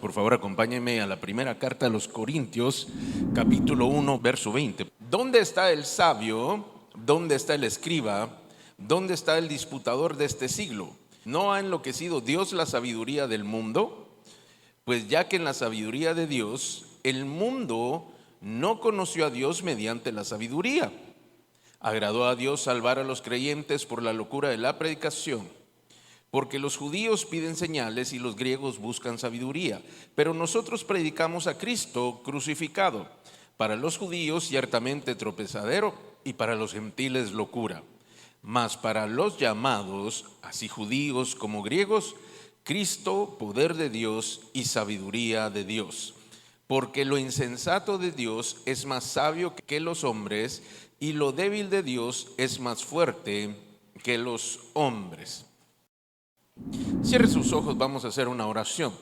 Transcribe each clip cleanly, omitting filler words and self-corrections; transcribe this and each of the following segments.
por favor acompáñenme a la primera carta a los Corintios, capítulo 1, verso 20. ¿Dónde está el sabio? ¿Dónde está el escriba? ¿Dónde está el disputador de este siglo? ¿No ha enloquecido Dios la sabiduría del mundo? Pues ya que en la sabiduría de Dios, el mundo no conoció a Dios mediante la sabiduría. Agradó a Dios salvar a los creyentes por la locura de la predicación. Porque los judíos piden señales y los griegos buscan sabiduría, pero nosotros predicamos a Cristo crucificado, para los judíos ciertamente tropezadero y para los gentiles locura, mas para los llamados, así judíos como griegos, Cristo poder de Dios y sabiduría de Dios. Porque lo insensato de Dios es más sabio que los hombres, y lo débil de Dios es más fuerte que los hombres. Cierre sus ojos, vamos a hacer una oración.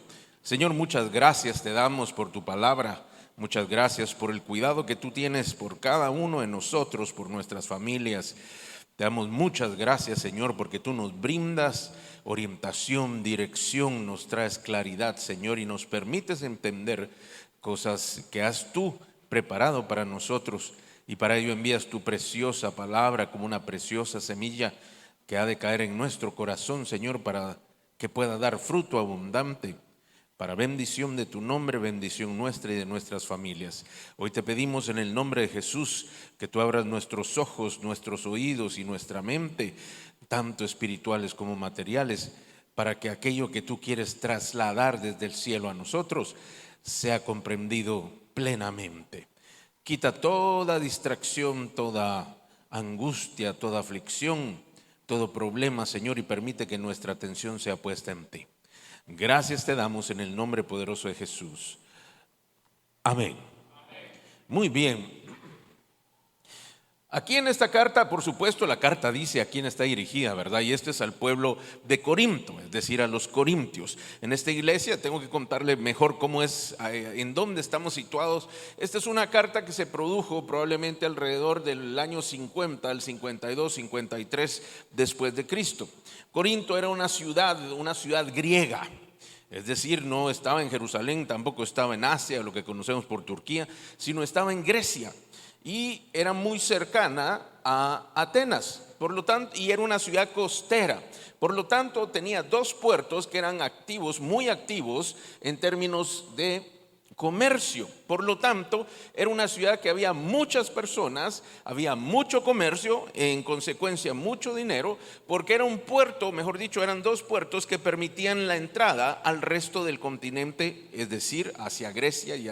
Señor, muchas gracias te damos por tu palabra. Muchas gracias por el cuidado que tú tienes por cada uno de nosotros, por nuestras familias. Te damos muchas gracias, Señor, porque tú nos brindas orientación, dirección, nos traes claridad, Señor, y nos permites entender cosas que has tú preparado para nosotros. Y para ello envías tu preciosa palabra como una preciosa semilla que ha de caer en nuestro corazón, Señor, para que pueda dar fruto abundante, para bendición de tu nombre, bendición nuestra y de nuestras familias. Hoy te pedimos en el nombre de Jesús que tú abras nuestros ojos, nuestros oídos y nuestra mente, tanto espirituales como materiales, para que aquello que tú quieres trasladar desde el cielo a nosotros sea comprendido plenamente. Quita toda distracción, toda angustia, toda aflicción, todo problema, Señor, y permite que nuestra atención sea puesta en ti. Gracias te damos en el nombre poderoso de Jesús. Amén. Muy bien. Aquí en esta carta, por supuesto, la carta dice a quién está dirigida, ¿verdad? Y este es al pueblo de Corinto, es decir, a los corintios. En esta iglesia tengo que contarle mejor cómo es, en dónde estamos situados. Esta es una carta que se produjo probablemente alrededor del año 50, al 52, 53 después de Cristo. Corinto era una ciudad griega. Es decir, no estaba en Jerusalén, tampoco estaba en Asia, lo que conocemos por Turquía, sino estaba en Grecia. Y era muy cercana a Atenas, por lo tanto, y era una ciudad costera. Por lo tanto, tenía dos puertos que eran activos, muy activos en términos de comercio. Por lo tanto, era una ciudad que había muchas personas, había mucho comercio, en consecuencia mucho dinero, porque era un puerto, mejor dicho, eran dos puertos que permitían la entrada al resto del continente, es decir, hacia Grecia y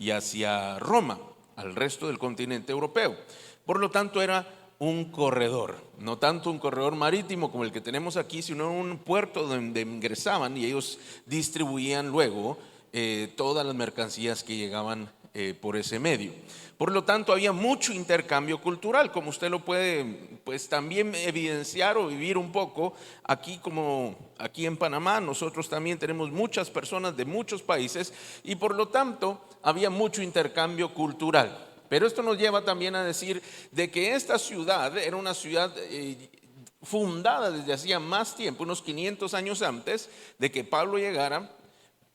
hacia Roma, al resto del continente europeo. Por lo tanto, era un corredor, no tanto un corredor marítimo como el que tenemos aquí, sino un puerto donde ingresaban y ellos distribuían luego todas las mercancías que llegaban por ese medio. Por lo tanto, había mucho intercambio cultural, como usted lo puede pues también evidenciar o vivir un poco aquí, como aquí en Panamá. Nosotros también tenemos muchas personas de muchos países y por lo tanto había mucho intercambio cultural. Pero esto nos lleva también a decir de que esta ciudad era una ciudad fundada desde hacía más tiempo, unos 500 años antes de que Pablo llegara,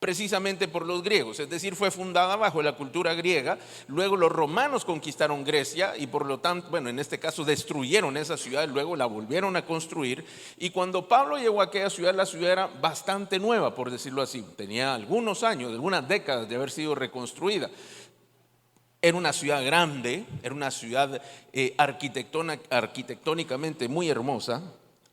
precisamente por los griegos, es decir, fue fundada bajo la cultura griega. Luego los romanos conquistaron Grecia y por lo tanto, bueno, en este caso destruyeron esa ciudad, luego la volvieron a construir. Y cuando Pablo llegó a aquella ciudad, la ciudad era bastante nueva, por decirlo así, tenía algunos años, algunas décadas de haber sido reconstruida. Era una ciudad grande, era una ciudad arquitectónicamente muy hermosa.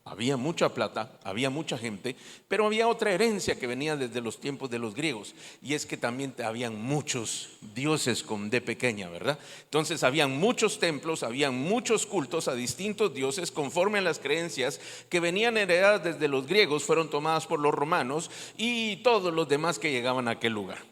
Había mucha plata, había mucha gente, pero había otra herencia que venía desde los tiempos de los griegos, y es que también habían muchos dioses con D pequeña, ¿verdad? Entonces habían muchos templos, habían muchos cultos a distintos dioses conforme a las creencias que venían heredadas desde los griegos, fueron tomadas por los romanos y todos los demás que llegaban a aquel lugar.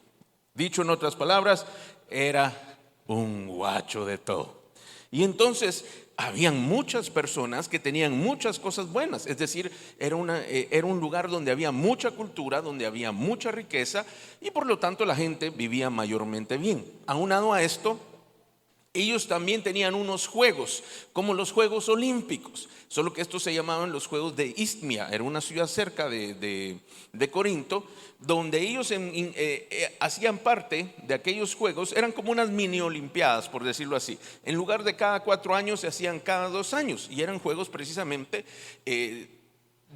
Dicho en otras palabras, era un guacho de todo. Y entonces habían muchas personas que tenían muchas cosas buenas, es decir, era un lugar donde había mucha cultura, donde había mucha riqueza y por lo tanto la gente vivía mayormente bien. Aunado a esto, Ellos también tenían unos juegos, como los Juegos Olímpicos, solo que estos se llamaban los Juegos de Isthmia. Era una ciudad cerca de Corinto, donde ellos hacían parte de aquellos juegos. Eran como unas mini olimpiadas, por decirlo así. En lugar de cada 4 años, se hacían cada 2 años, y eran juegos precisamente,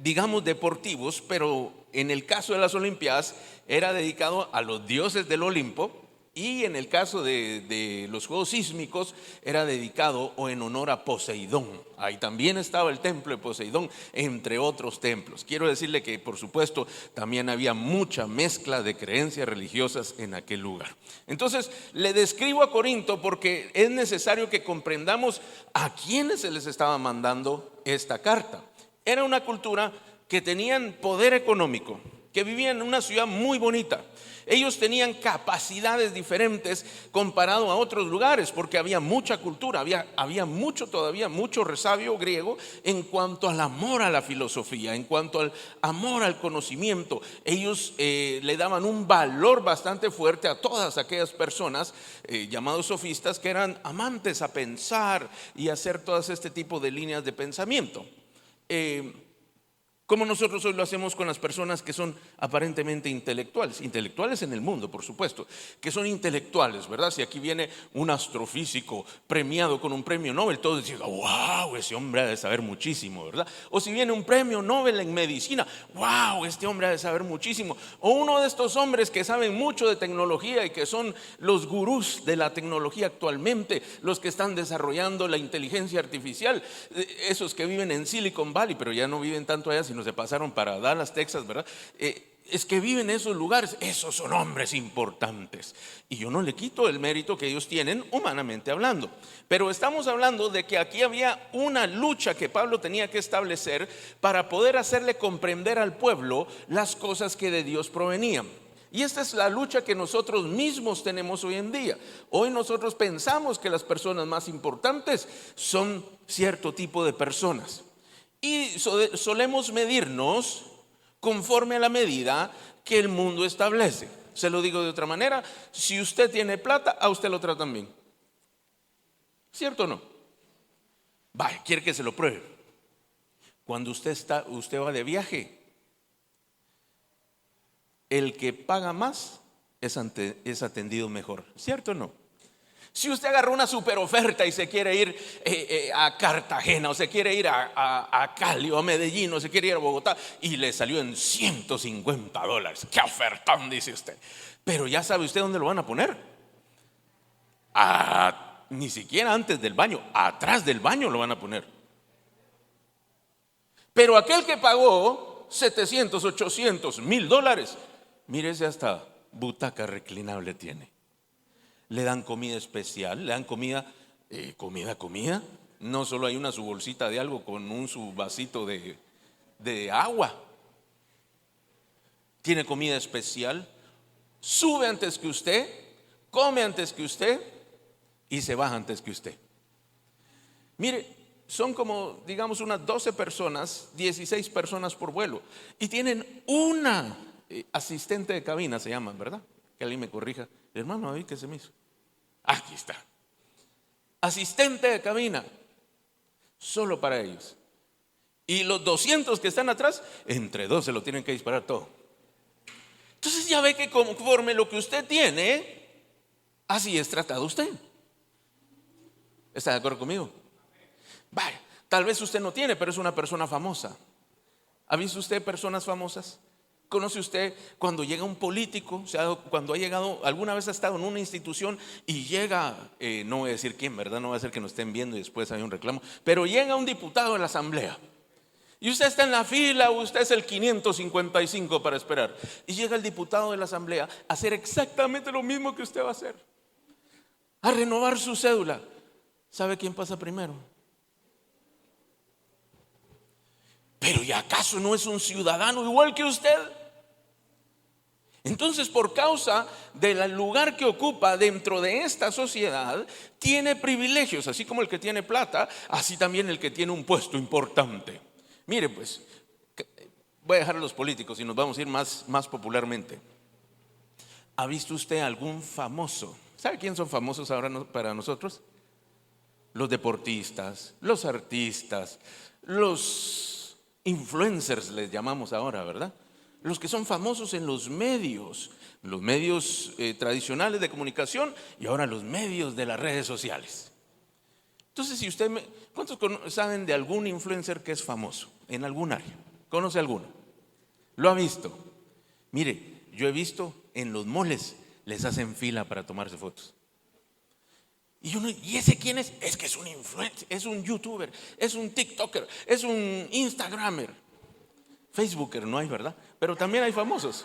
digamos, deportivos. Pero en el caso de las olimpiadas era dedicado a los dioses del Olimpo, y en el caso de los juegos sísmicos era dedicado o en honor a Poseidón. Ahí también estaba el templo de Poseidón, entre otros templos. Quiero decirle que, por supuesto, también había mucha mezcla de creencias religiosas en aquel lugar. Entonces le describo a Corinto porque es necesario que comprendamos a quiénes se les estaba mandando esta carta. Era una cultura que tenían poder económico, que vivían en una ciudad muy bonita. Ellos tenían capacidades diferentes comparado a otros lugares, porque había mucha cultura, había mucho resabio griego en cuanto al amor a la filosofía, en cuanto al amor al conocimiento. Ellos le daban un valor bastante fuerte a todas aquellas personas llamados sofistas, que eran amantes a pensar y hacer todas este tipo de líneas de pensamiento. Como nosotros hoy lo hacemos con las personas que son aparentemente intelectuales en el mundo, por supuesto, que son intelectuales, ¿verdad? Si aquí viene un astrofísico premiado con un premio Nobel, todos dicen, wow, ese hombre ha de saber muchísimo, ¿verdad? O si viene un premio Nobel en medicina, wow, este hombre ha de saber muchísimo. O uno de estos hombres que saben mucho de tecnología y que son los gurús de la tecnología actualmente, los que están desarrollando la inteligencia artificial, esos que viven en Silicon Valley, pero ya no viven tanto allá, sino se pasaron para Dallas, Texas, ¿verdad? Es que viven en esos lugares. Esos son hombres importantes, y yo no le quito el mérito que ellos tienen humanamente hablando, pero estamos hablando de que aquí había una lucha que Pablo tenía que establecer para poder hacerle comprender al pueblo las cosas que de Dios provenían. Y esta es la lucha que nosotros mismos tenemos hoy en día. Hoy nosotros pensamos que las personas más importantes son cierto tipo de personas, y solemos medirnos conforme a la medida que el mundo establece. Se lo digo de otra manera: si usted tiene plata, a usted lo tratan bien, ¿cierto o no? Vaya, quiere que se lo pruebe. Cuando usted va de viaje, el que paga más es atendido mejor, ¿cierto o no? Si usted agarró una super oferta y se quiere ir a Cartagena, o se quiere ir a Cali o a Medellín, o se quiere ir a Bogotá, y le salió en $150, ¡qué ofertón!, dice usted. Pero ya sabe usted dónde lo van a poner. Ni siquiera antes del baño, atrás del baño lo van a poner. Pero aquel que pagó $700, $800, $1,000, mírese, hasta butaca reclinable tiene. Le dan comida especial, le dan comida. No solo hay su bolsita de algo con su vasito de agua. Tiene comida especial, sube antes que usted, come antes que usted y se baja antes que usted. Mire, son como, digamos, unas 12 personas, 16 personas por vuelo, y tienen una asistente de cabina, se llaman, ¿verdad? Que alguien me corrija. Hermano, ¿ahí qué se me hizo? Aquí está. Asistente de cabina, solo para ellos. Y los 200 que están atrás, entre dos se lo tienen que disparar todo. Entonces ya ve que conforme lo que usted tiene, así es tratado usted. ¿Está de acuerdo conmigo? Vaya, tal vez usted no tiene, pero es una persona famosa. ¿Ha visto usted personas famosas? ¿Conoce usted cuando llega un político? O sea, cuando ha llegado, alguna vez ha estado en una institución y llega, no voy a decir quién, ¿verdad? No va a ser que nos estén viendo y después hay un reclamo, pero llega un diputado en la asamblea y usted está en la fila, o usted es el 555 para esperar, y llega el diputado de la asamblea a hacer exactamente lo mismo que usted va a hacer, a renovar su cédula. ¿Sabe quién pasa primero? Pero ¿y acaso no es un ciudadano igual que usted? Entonces, por causa del lugar que ocupa dentro de esta sociedad, tiene privilegios, así como el que tiene plata, así también el que tiene un puesto importante. Mire, pues, voy a dejar a los políticos y nos vamos a ir más popularmente. ¿Ha visto usted algún famoso? ¿Sabe quién son famosos ahora para nosotros? los deportistas, los artistas, los influencers les llamamos ahora, ¿verdad? Los que son famosos en los medios tradicionales de comunicación y ahora los medios de las redes sociales. Entonces, si usted, ¿cuántos saben de algún influencer que es famoso en algún área? ¿Conoce alguno? ¿Lo ha visto? Mire, yo he visto en los moles, les hacen fila para tomarse fotos. Y uno, ¿y ese quién es? Es que es un influencer, es un youtuber, es un tiktoker, es un instagramer. Facebooker no hay, ¿verdad? Pero también hay famosos.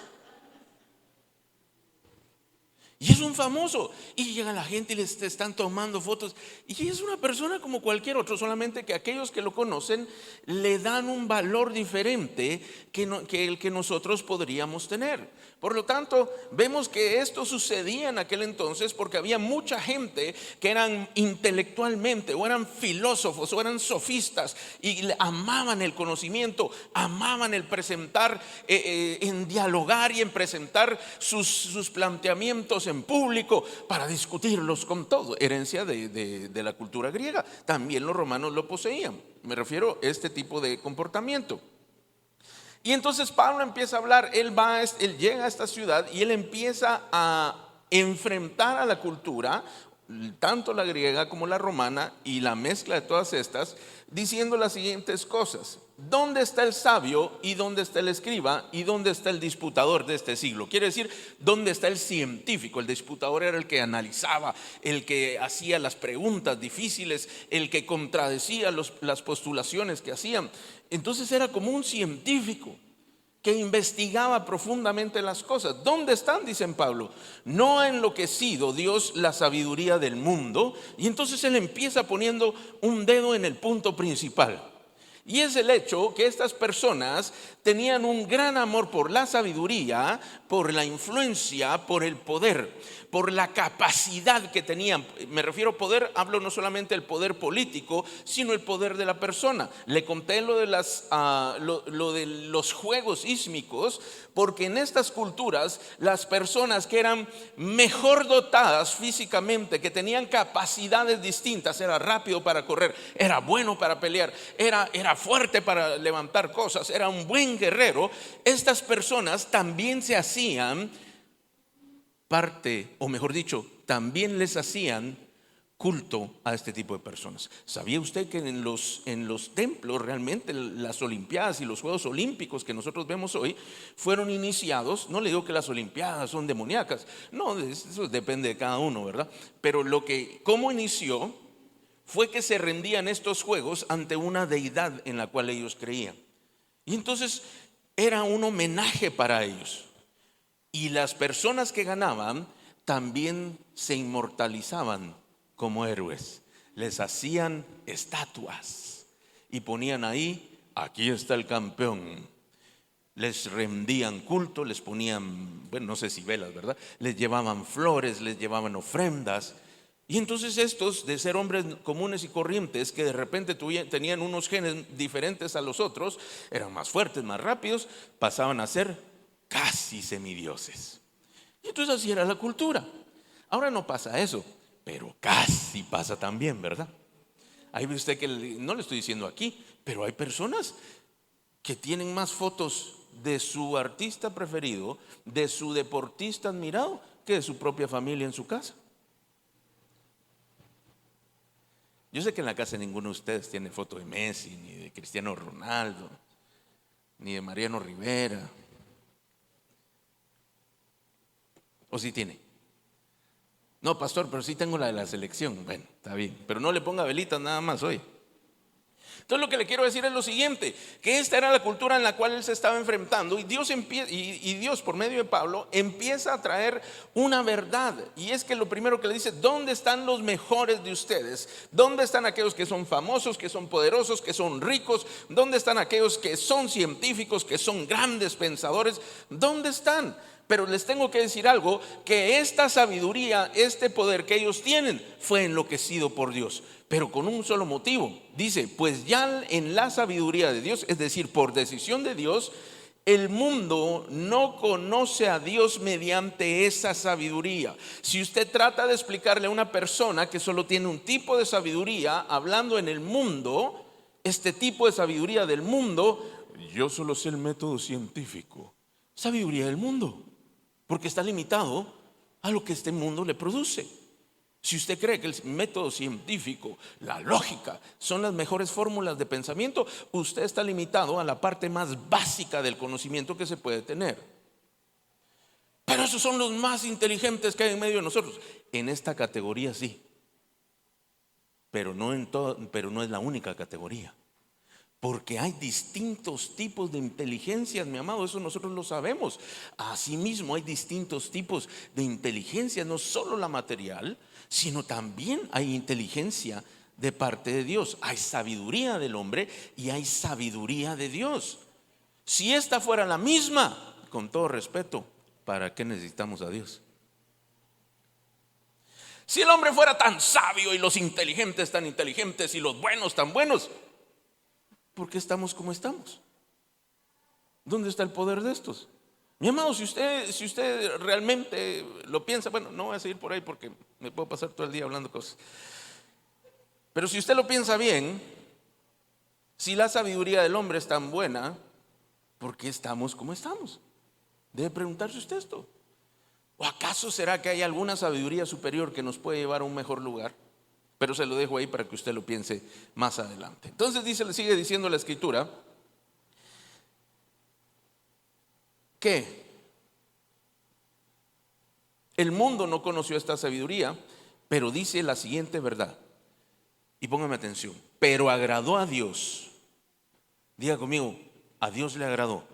Y es un famoso. Y llega la gente y les están tomando fotos. Y es una persona como cualquier otro, solamente que aquellos que lo conocen le dan un valor diferente que el que nosotros podríamos tener. Por lo tanto, vemos que esto sucedía en aquel entonces porque había mucha gente que eran intelectualmente, o eran filósofos, o eran sofistas, y amaban el conocimiento, amaban el presentar, en dialogar y en presentar sus planteamientos en público para discutirlos con todo. Herencia de la cultura griega. También los romanos lo poseían. Me refiero a este tipo de comportamiento. Y entonces Pablo empieza a hablar, él llega a esta ciudad y él empieza a enfrentar a la cultura, tanto la griega como la romana, y la mezcla de todas estas, diciendo las siguientes cosas: ¿dónde está el sabio y dónde está el escriba y dónde está el disputador de este siglo? Quiere decir, ¿dónde está el científico? El disputador era el que analizaba, el que hacía las preguntas difíciles, el que contradecía las postulaciones que hacían. Entonces era como un científico que investigaba profundamente las cosas. ¿Dónde están? Dicen Pablo. No ha enloquecido Dios la sabiduría del mundo. Y entonces él empieza poniendo un dedo en el punto principal. Y es el hecho que estas personas tenían un gran amor por la sabiduría, por la influencia, por el poder, por la capacidad que tenían. Me refiero a poder, hablo no solamente del poder político, sino el poder de la persona. Le conté lo de los juegos ísmicos, porque en estas culturas las personas que eran mejor dotadas físicamente, que tenían capacidades distintas, era rápido para correr, era bueno para pelear, era fuerte para levantar cosas, era un buen guerrero. Estas personas también se hacían parte, o mejor dicho, también les hacían culto a este tipo de personas. ¿Sabía usted que en los templos realmente las olimpiadas y los Juegos Olímpicos que nosotros vemos hoy fueron iniciados? No le digo que las olimpiadas son demoníacas, no, eso depende de cada uno, ¿verdad? Pero cómo inició fue que se rendían estos juegos ante una deidad en la cual ellos creían. Y entonces era un homenaje para ellos. Y las personas que ganaban también se inmortalizaban como héroes. Les hacían estatuas y ponían ahí: aquí está el campeón. Les rendían culto, les ponían, bueno, no sé si velas, ¿verdad? Les llevaban flores, les llevaban ofrendas. Y entonces estos, de ser hombres comunes y corrientes, que de repente tenían unos genes diferentes a los otros, eran más fuertes, más rápidos, pasaban a ser casi semidioses. Y entonces así era la cultura. Ahora no pasa eso, pero casi pasa también, ¿verdad? Ahí ve usted que, no le estoy diciendo aquí, pero hay personas que tienen más fotos de su artista preferido, de su deportista admirado, que de su propia familia en su casa. Yo sé que en la casa ninguno de ustedes tiene foto de Messi, ni de Cristiano Ronaldo, ni de Mariano Rivera. ¿O sí tiene? No, pastor, pero sí tengo la de la selección. Bueno, está bien, pero no le ponga velitas nada más hoy. Entonces lo que le quiero decir es lo siguiente, que esta era la cultura en la cual él se estaba enfrentando, y Dios por medio de Pablo empieza a traer una verdad, y es que lo primero que le dice: ¿dónde están los mejores de ustedes? ¿Dónde están aquellos que son famosos, que son poderosos, que son ricos? ¿Dónde están aquellos que son científicos, que son grandes pensadores? ¿Dónde están? Pero les tengo que decir algo, que esta sabiduría, este poder que ellos tienen, fue enloquecido por Dios, pero con un solo motivo. Dice: pues ya en la sabiduría de Dios, es decir, por decisión de Dios, El mundo no conoce a Dios mediante esa sabiduría. Si usted trata de explicarle a una persona que solo tiene un tipo de sabiduría, hablando en el mundo, este tipo de sabiduría del mundo, yo solo sé el método científico. Sabiduría del mundo, porque está limitado a lo que este mundo le produce. Si usted cree que el método científico, la lógica, son las mejores fórmulas de pensamiento, usted está limitado a la parte más básica del conocimiento que se puede tener. Pero esos son los más inteligentes que hay en medio de nosotros. En esta categoría sí, pero no es la única categoría. Porque hay distintos tipos de inteligencias, mi amado, eso nosotros lo sabemos. Asimismo hay distintos tipos de inteligencia, no solo la material, sino también hay inteligencia de parte de Dios. Hay sabiduría del hombre y hay sabiduría de Dios. Si esta fuera la misma, con todo respeto, ¿para qué necesitamos a Dios? Si el hombre fuera tan sabio y los inteligentes tan inteligentes y los buenos tan buenos, ¿por qué estamos como estamos? ¿Dónde está el poder de estos? Mi amado, si usted realmente lo piensa, bueno, no voy a seguir por ahí porque me puedo pasar todo el día hablando cosas. Pero si usted lo piensa bien, si la sabiduría del hombre es tan buena, ¿por qué estamos como estamos? Debe preguntarse usted esto. ¿O acaso será que hay alguna sabiduría superior que nos puede llevar a un mejor lugar? Pero se lo dejo ahí para que usted lo piense más adelante. Entonces sigue diciendo la escritura que el mundo no conoció esta sabiduría, pero dice la siguiente verdad. Y póngame atención. Pero agradó a Dios. Diga conmigo, a Dios le agradó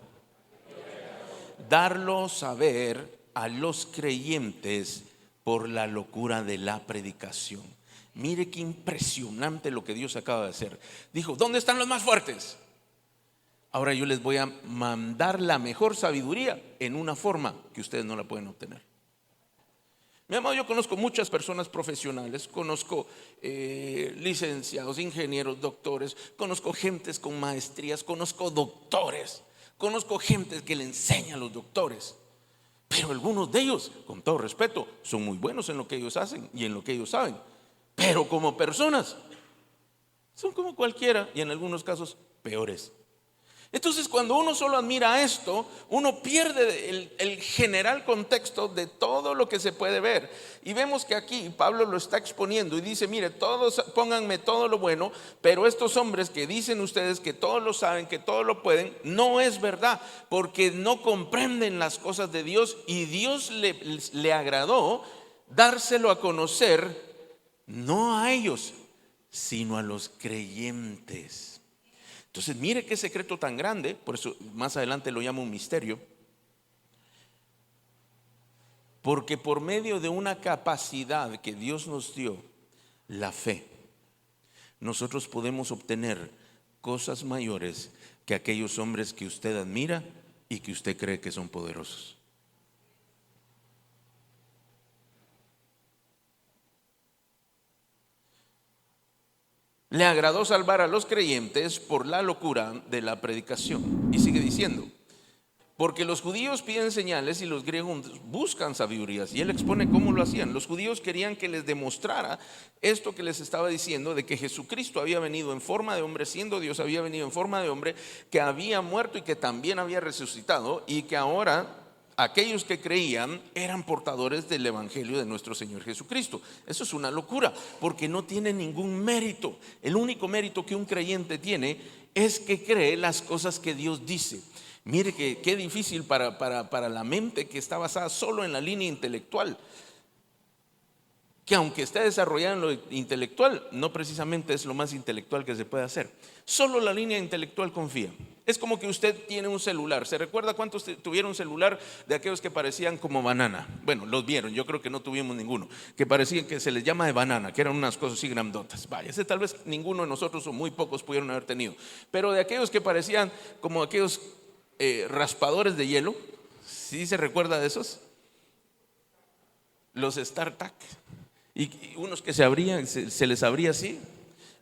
darlo saber a los creyentes por la locura de la predicación. Mire qué impresionante lo que Dios acaba de hacer. Dijo, ¿dónde están los más fuertes? Ahora yo les voy a mandar la mejor sabiduría en una forma que ustedes no la pueden obtener. Mi amado, yo conozco muchas personas profesionales, conozco licenciados, ingenieros, doctores, conozco gentes con maestrías, conozco doctores, conozco gente que le enseña a los doctores. Pero algunos de ellos, con todo respeto, son muy buenos en lo que ellos hacen y en lo que ellos saben. Pero como personas, son como cualquiera y en algunos casos peores. Entonces cuando uno solo admira esto, uno pierde el general contexto de todo lo que se puede ver. Y vemos que aquí Pablo lo está exponiendo y dice, mire, todos pónganme todo lo bueno, pero estos hombres que dicen ustedes que todos lo saben, que todos lo pueden, no es verdad, porque no comprenden las cosas de Dios y Dios le agradó dárselo a conocer, no a ellos, sino a los creyentes. Entonces mire qué secreto tan grande, por eso más adelante lo llamo un misterio, porque por medio de una capacidad que Dios nos dio, la fe, nosotros podemos obtener cosas mayores que aquellos hombres que usted admira y que usted cree que son poderosos. Le agradó salvar a los creyentes por la locura de la predicación. Y sigue diciendo, porque los judíos piden señales y los griegos buscan sabidurías. Y él expone cómo lo hacían. Los judíos querían que les demostrara esto que les estaba diciendo, de que Jesucristo había venido en forma de hombre, siendo Dios, había venido en forma de hombre, que había muerto y que también había resucitado, y que ahora aquellos que creían eran portadores del evangelio de nuestro Señor Jesucristo. Eso es una locura, porque no tiene ningún mérito. El único mérito que un creyente tiene es que cree las cosas que Dios dice. Mire qué difícil para la mente que está basada solo en la línea intelectual, que aunque esté desarrollada en lo intelectual, no precisamente es lo más intelectual que se puede hacer. Solo la línea intelectual confía. Es como que usted tiene un celular. ¿Se recuerda cuántos tuvieron un celular de aquellos que parecían como banana? Bueno, los vieron, yo creo que no tuvimos ninguno. Que parecían, que se les llama de banana, que eran unas cosas así grandotas. Vaya, ese tal vez ninguno de nosotros o muy pocos pudieron haber tenido. Pero de aquellos que parecían como aquellos raspadores de hielo, ¿sí se recuerda de esos? Los StarTAC. Y unos que se abrían, se les abría así.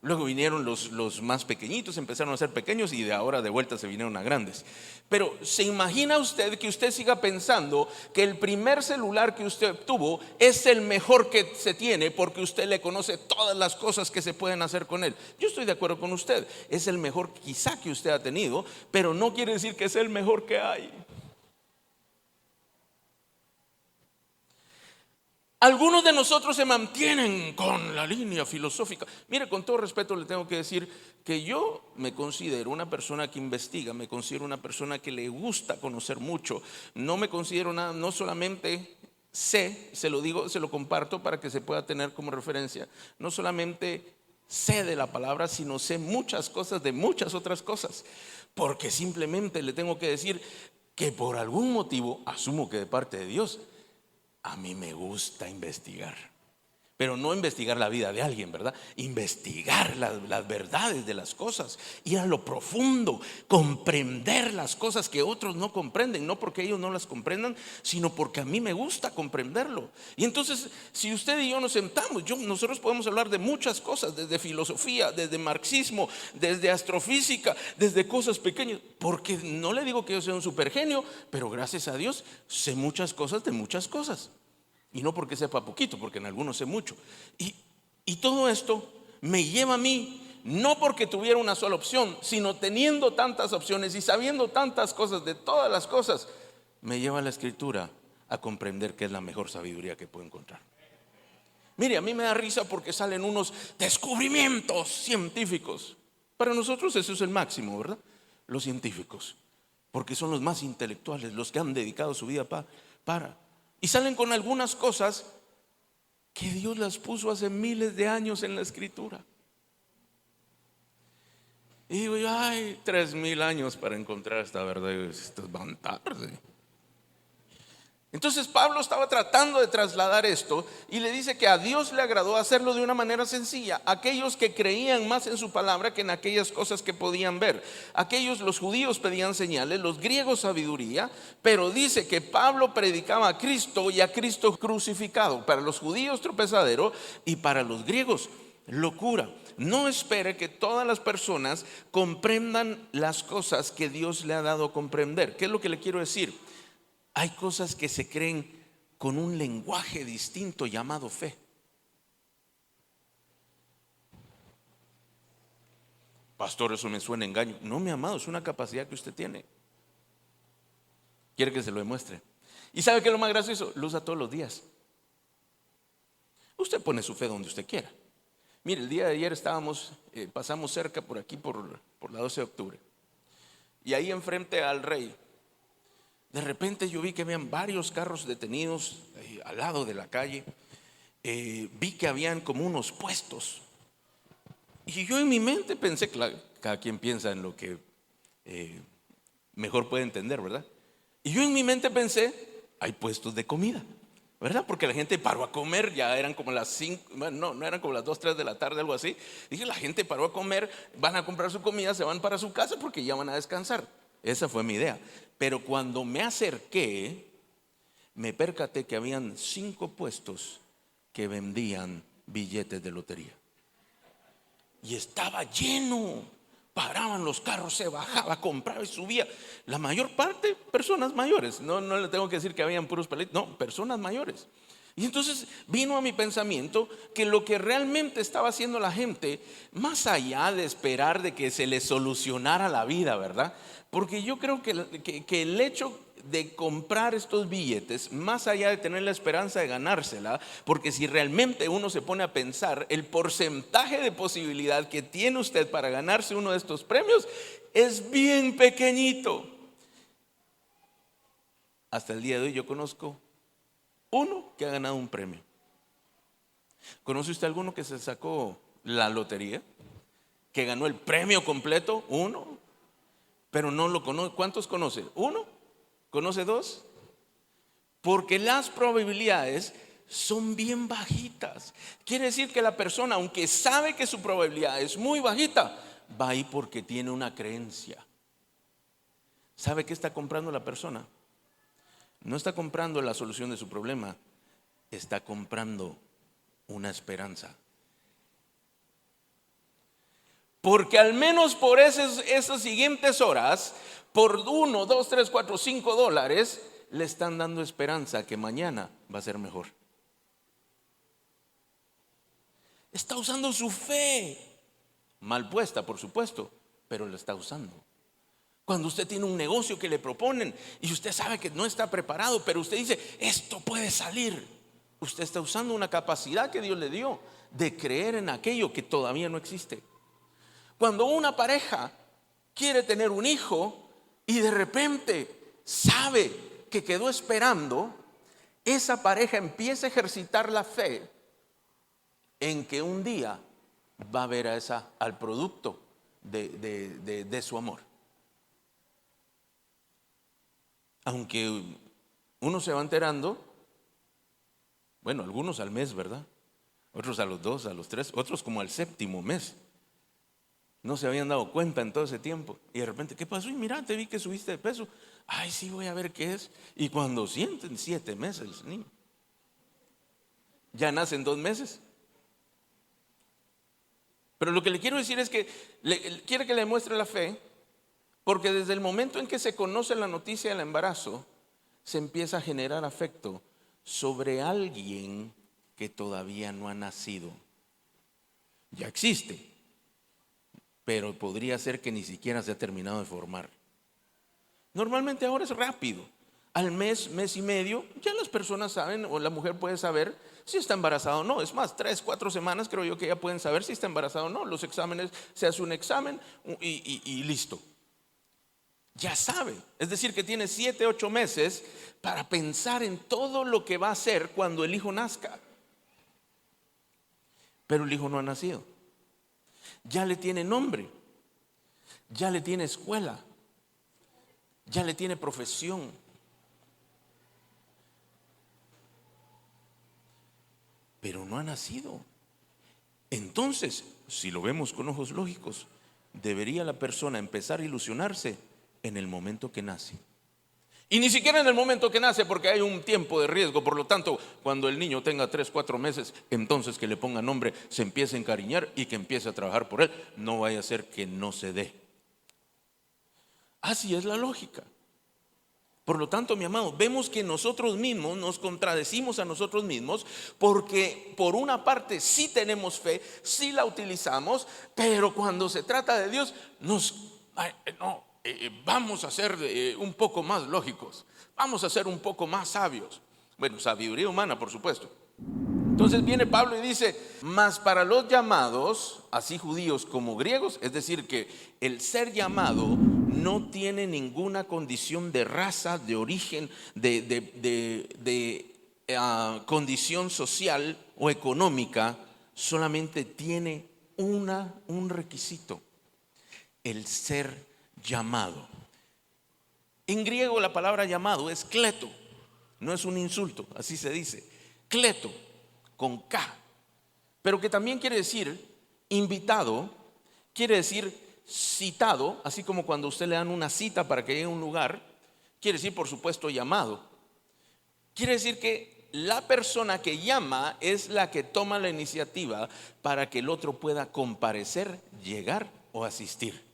Luego vinieron los más pequeñitos, empezaron a ser pequeños y de ahora de vuelta se vinieron a grandes. Pero ¿se imagina usted que usted siga pensando que el primer celular que usted obtuvo es el mejor que se tiene porque usted le conoce todas las cosas que se pueden hacer con él? Yo estoy de acuerdo con usted, es el mejor quizá que usted ha tenido, pero no quiere decir que es el mejor que hay. Algunos de nosotros se mantienen con la línea filosófica. Mire, con todo respeto le tengo que decir que yo me considero una persona que investiga, me considero una persona que le gusta conocer mucho. No me considero nada, no solamente sé, se lo digo, se lo comparto para que se pueda tener como referencia. No solamente sé de la palabra, sino sé muchas cosas de muchas otras cosas. Porque simplemente le tengo que decir que por algún motivo, asumo que de parte de Dios, a mí me gusta investigar, pero no investigar la vida de alguien, ¿verdad? Investigar las verdades de las cosas, ir a lo profundo, comprender las cosas que otros no comprenden, no porque ellos no las comprendan, sino porque a mí me gusta comprenderlo. Y entonces, si usted y yo nos sentamos, nosotros podemos hablar de muchas cosas, desde filosofía, desde marxismo, desde astrofísica, desde cosas pequeñas, porque no le digo que yo sea un supergenio, pero gracias a Dios sé muchas cosas de muchas cosas. Y no porque sepa poquito, porque en algunos sé mucho. Y todo esto me lleva a mí, no porque tuviera una sola opción, sino teniendo tantas opciones y sabiendo tantas cosas de todas las cosas, me lleva a la Escritura a comprender que es la mejor sabiduría que puedo encontrar. Mire, a mí me da risa porque salen unos descubrimientos científicos. Para nosotros eso es el máximo, ¿verdad? Los científicos, porque son los más intelectuales, los que han dedicado su vida para. Y salen con algunas cosas que Dios las puso hace miles de años en la Escritura. Y digo yo, ay, 3000 años para encontrar esta verdad. Esto es van tarde. Entonces Pablo estaba tratando de trasladar esto y le dice que a Dios le agradó hacerlo de una manera sencilla. Aquellos que creían más en su palabra que en aquellas cosas que podían ver. Los judíos pedían señales, los griegos sabiduría, pero dice que Pablo predicaba a Cristo y a Cristo crucificado. Para los judíos tropezadero y para los griegos locura. No espere que todas las personas comprendan las cosas que Dios le ha dado a comprender. ¿Qué es lo que le quiero decir? Hay cosas que se creen con un lenguaje distinto llamado fe. Pastor, eso me suena a engaño. No, mi amado, es una capacidad que usted tiene. Quiere que se lo demuestre. ¿Y sabe qué es lo más gracioso? Lo usa todos los días. Usted pone su fe donde usted quiera. Mire, el día de ayer pasamos cerca por aquí, por la 12 de octubre. Y ahí enfrente al Rey, de repente yo vi que habían varios carros detenidos al lado de la calle. Vi que habían como unos puestos. Y yo en mi mente pensé, claro, cada quien piensa en lo que mejor puede entender, ¿verdad? Y yo en mi mente pensé, hay puestos de comida, ¿verdad? Porque la gente paró a comer, ya eran como las 5, no eran como las 2, 3 de la tarde, algo así. Dije, la gente paró a comer, van a comprar su comida, se van para su casa porque ya van a descansar. Esa fue mi idea. Pero cuando me acerqué, me percaté que habían 5 puestos que vendían billetes de lotería. Y estaba lleno. Paraban los carros, se bajaba, compraba y subía. La mayor parte, personas mayores. No le tengo que decir que habían puros pelitos, no, personas mayores. Y entonces vino a mi pensamiento que lo que realmente estaba haciendo la gente, más allá de esperar de que se les solucionara la vida, ¿verdad? Porque yo creo que el hecho de comprar estos billetes, más allá de tener la esperanza de ganársela, porque si realmente uno se pone a pensar, el porcentaje de posibilidad que tiene usted para ganarse uno de estos premios es bien pequeñito. Hasta el día de hoy yo conozco uno que ha ganado un premio. ¿Conoce usted alguno que se sacó la lotería? Que ganó el premio completo, uno, pero no lo conoce. ¿Cuántos conoce? ¿Uno? ¿Conoce 2? Porque las probabilidades son bien bajitas. Quiere decir que la persona, aunque sabe que su probabilidad es muy bajita, va ahí porque tiene una creencia. ¿Sabe qué está comprando la persona? No está comprando la solución de su problema, está comprando una esperanza. Porque al menos por esas siguientes horas, por 1, 2, 3, 4, 5 dólares, le están dando esperanza que mañana va a ser mejor. Está usando su fe, mal puesta por supuesto, pero lo está usando. Cuando usted tiene un negocio que le proponen y usted sabe que no está preparado, pero usted dice, esto puede salir, usted está usando una capacidad que Dios le dio de creer en aquello que todavía no existe. Cuando una pareja quiere tener un hijo y de repente sabe que quedó esperando, esa pareja empieza a ejercitar la fe en que un día va a ver al producto de su amor. Aunque uno se va enterando, bueno, algunos al mes, ¿verdad? Otros a los 2, a los 3, otros como al 7º mes. No se habían dado cuenta en todo ese tiempo. Y de repente, ¿qué pasó? Y mira, te vi que subiste de peso. Ay, sí, voy a ver qué es. Y cuando sienten 7 meses el niño, ya nacen 2 meses. Pero lo que le quiero decir es que quiere que le muestre la fe, porque desde el momento en que se conoce la noticia del embarazo, se empieza a generar afecto sobre alguien que todavía no ha nacido. Ya existe, pero podría ser que ni siquiera se ha terminado de formar. Normalmente ahora es rápido. Al mes, mes y medio, ya las personas saben, o la mujer puede saber si está embarazada o no. Es más, 3, 4 semanas creo yo que ya pueden saber si está embarazada o no. Los exámenes, se hace un examen y listo. Ya sabe, es decir que tiene 7, 8 meses para pensar en todo lo que va a hacer cuando el hijo nazca. Pero el hijo no ha nacido. Ya le tiene nombre, ya le tiene escuela, ya le tiene profesión. Pero no ha nacido. Entonces, si lo vemos con ojos lógicos, debería la persona empezar a ilusionarse en el momento que nace. Y ni siquiera en el momento que nace, porque hay un tiempo de riesgo. Por lo tanto, cuando el niño tenga 3, 4 meses, entonces que le ponga nombre, se empiece a encariñar y que empiece a trabajar por él. No vaya a ser que no se dé. Así es la lógica. Por lo tanto, mi amado, vemos que nosotros mismos nos contradecimos a nosotros mismos, porque por una parte sí tenemos fe, sí la utilizamos, pero cuando se trata de Dios vamos a ser un poco más lógicos, vamos a ser un poco más sabios. Bueno, sabiduría humana, por supuesto. Entonces viene Pablo y dice, mas para los llamados, así judíos como griegos, es decir que el ser llamado no tiene ninguna condición de raza, de origen, de condición social o económica, solamente tiene un requisito: el ser llamado. En griego la palabra llamado es kleto, no es un insulto, así se dice, kleto, con K, pero que también quiere decir invitado, quiere decir citado, así como cuando a usted le dan una cita para que llegue a un lugar, quiere decir por supuesto llamado. Quiere decir que la persona que llama es la que toma la iniciativa para que el otro pueda comparecer, llegar o asistir.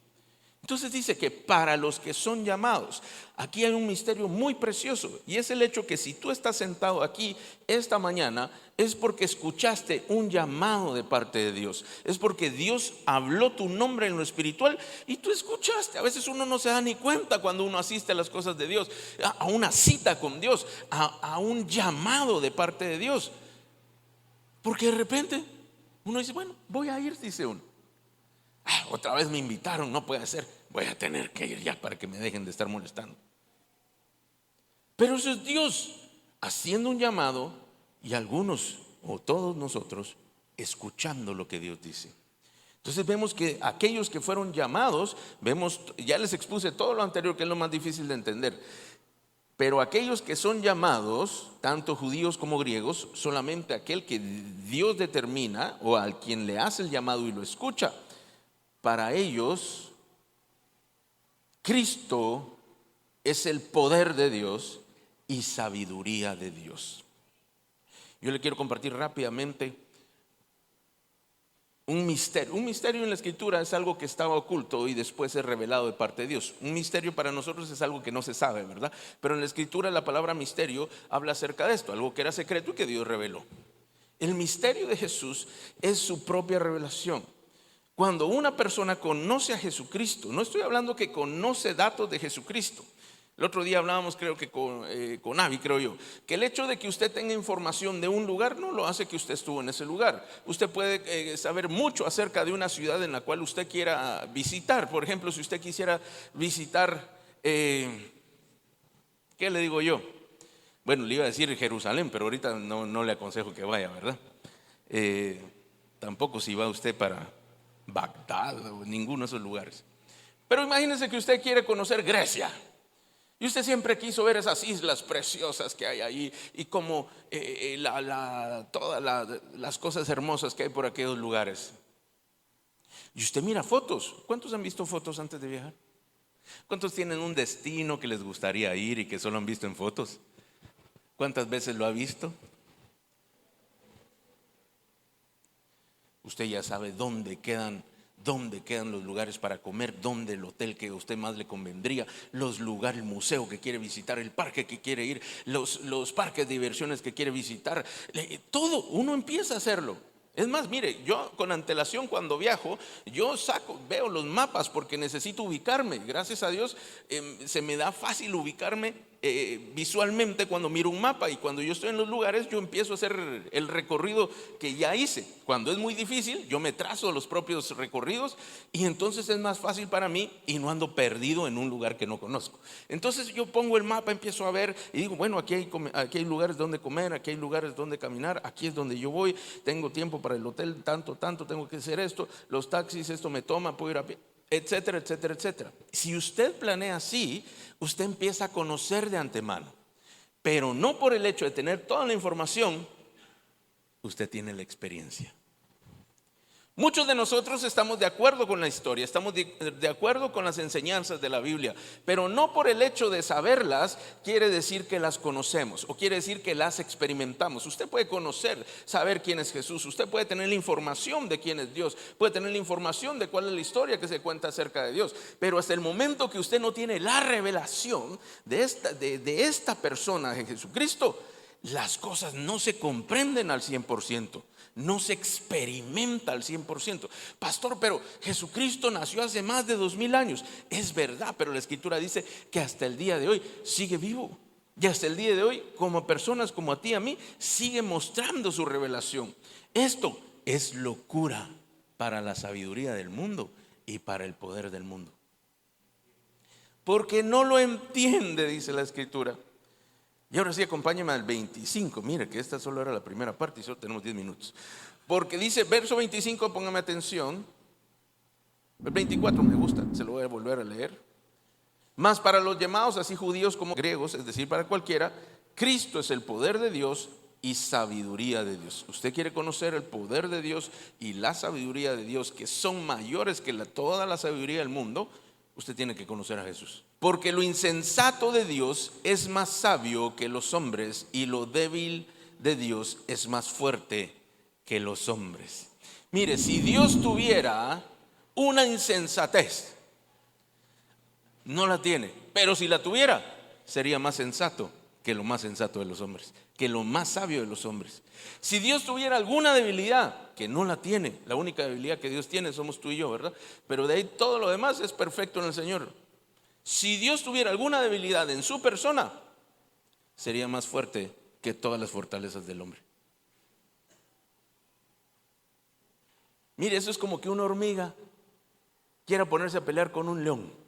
Entonces dice que para los que son llamados, aquí hay un misterio muy precioso, y es el hecho que si tú estás sentado aquí esta mañana, es porque escuchaste un llamado de parte de Dios, es porque Dios habló tu nombre en lo espiritual y tú escuchaste. A veces uno no se da ni cuenta cuando uno asiste a las cosas de Dios, a una cita con Dios, a un llamado de parte de Dios, porque de repente uno dice, bueno, voy a ir, dice uno. Otra vez me invitaron, no puede ser, voy a tener que ir ya para que me dejen de estar molestando. Pero eso es Dios haciendo un llamado, y algunos o todos nosotros escuchando lo que Dios dice. Entonces vemos que aquellos que fueron llamados, ya les expuse todo lo anterior, que es lo más difícil de entender, pero aquellos que son llamados, tanto judíos como griegos, solamente aquel que Dios determina o al quien le hace el llamado y lo escucha. Para ellos, Cristo es el poder de Dios y sabiduría de Dios. Yo le quiero compartir rápidamente Un misterio. Un misterio en la Escritura es algo que estaba oculto y después es revelado de parte de Dios. Un misterio para nosotros es algo que no se sabe, ¿verdad? Pero en la Escritura la palabra misterio habla acerca de esto, algo que era secreto y que Dios reveló. El misterio de Jesús es su propia revelación. Cuando una persona conoce a Jesucristo, no estoy hablando que conoce datos de Jesucristo. El otro día hablábamos, creo que con Avi, creo yo, que el hecho de que usted tenga información de un lugar no lo hace que usted estuvo en ese lugar. Usted puede saber mucho acerca de una ciudad en la cual usted quiera visitar. Por ejemplo, si usted quisiera visitar, ¿qué le digo yo? Bueno, le iba a decir Jerusalén, pero ahorita no le aconsejo que vaya, ¿verdad? Tampoco si va usted para Bagdad o ninguno de esos lugares. Pero imagínese que usted quiere conocer Grecia. Y usted siempre quiso ver esas islas preciosas que hay ahí y como todas las cosas hermosas que hay por aquellos lugares. Y usted mira fotos. ¿Cuántos han visto fotos antes de viajar? ¿Cuántos tienen un destino que les gustaría ir y que solo han visto en fotos? ¿Cuántas veces lo ha visto? Usted ya sabe dónde quedan los lugares para comer, dónde el hotel que a usted más le convendría, los lugares, el museo que quiere visitar, el parque que quiere ir, los parques de diversiones que quiere visitar, todo, uno empieza a hacerlo. Es más, mire, yo con antelación cuando viajo, yo veo los mapas porque necesito ubicarme. Gracias a Dios se me da fácil ubicarme visualmente cuando miro un mapa, y cuando yo estoy en los lugares yo empiezo a hacer el recorrido que ya hice. Cuando es muy difícil yo me trazo los propios recorridos y entonces es más fácil para mí y no ando perdido en un lugar que no conozco. Entonces yo pongo el mapa, empiezo a ver y digo, bueno, aquí hay lugares donde comer, aquí hay lugares donde caminar, aquí es donde yo voy, tengo tiempo para el hotel, tanto, tengo que hacer esto, los taxis, esto me toma, puedo ir a pie, etcétera, etcétera, etcétera. Si usted planea así, usted empieza a conocer de antemano, pero no por el hecho de tener toda la información, usted tiene la experiencia. Muchos de nosotros estamos de acuerdo con la historia, estamos de acuerdo con las enseñanzas de la Biblia, pero no por el hecho de saberlas quiere decir que las conocemos o quiere decir que las experimentamos. Usted puede conocer, saber quién es Jesús, usted puede tener la información de quién es Dios, puede tener la información de cuál es la historia que se cuenta acerca de Dios, pero hasta el momento que usted no tiene la revelación de esta persona, de Jesucristo, las cosas no se comprenden al 100%. No se experimenta al 100%. Pastor, pero Jesucristo nació hace más de 2000 años. Es verdad, pero la Escritura dice que hasta el día de hoy sigue vivo. Y hasta el día de hoy, como personas como a ti y a mí, sigue mostrando su revelación. Esto es locura para la sabiduría del mundo y para el poder del mundo. Porque no lo entiende, dice la Escritura. Y ahora sí, acompáñame al 25. Mire que esta solo era la primera parte y solo tenemos 10 minutos. Porque dice, verso 25, póngame atención. El 24 me gusta, se lo voy a volver a leer. Mas para los llamados, así judíos como griegos, es decir, para cualquiera, Cristo es el poder de Dios y sabiduría de Dios. Usted quiere conocer el poder de Dios y la sabiduría de Dios, que son mayores que toda la sabiduría del mundo. Usted tiene que conocer a Jesús. Porque lo insensato de Dios es más sabio que los hombres, y lo débil de Dios es más fuerte que los hombres. Mire, si Dios tuviera una insensatez, no la tiene, pero si la tuviera, sería más sensato que lo más sensato de los hombres, que lo más sabio de los hombres. Si Dios tuviera alguna debilidad, que no la tiene, la única debilidad que Dios tiene somos tú y yo, ¿verdad? Pero de ahí todo lo demás es perfecto en el Señor. Si Dios tuviera alguna debilidad en su persona, sería más fuerte que todas las fortalezas del hombre. Mire, eso es como que una hormiga quiera ponerse a pelear con un león.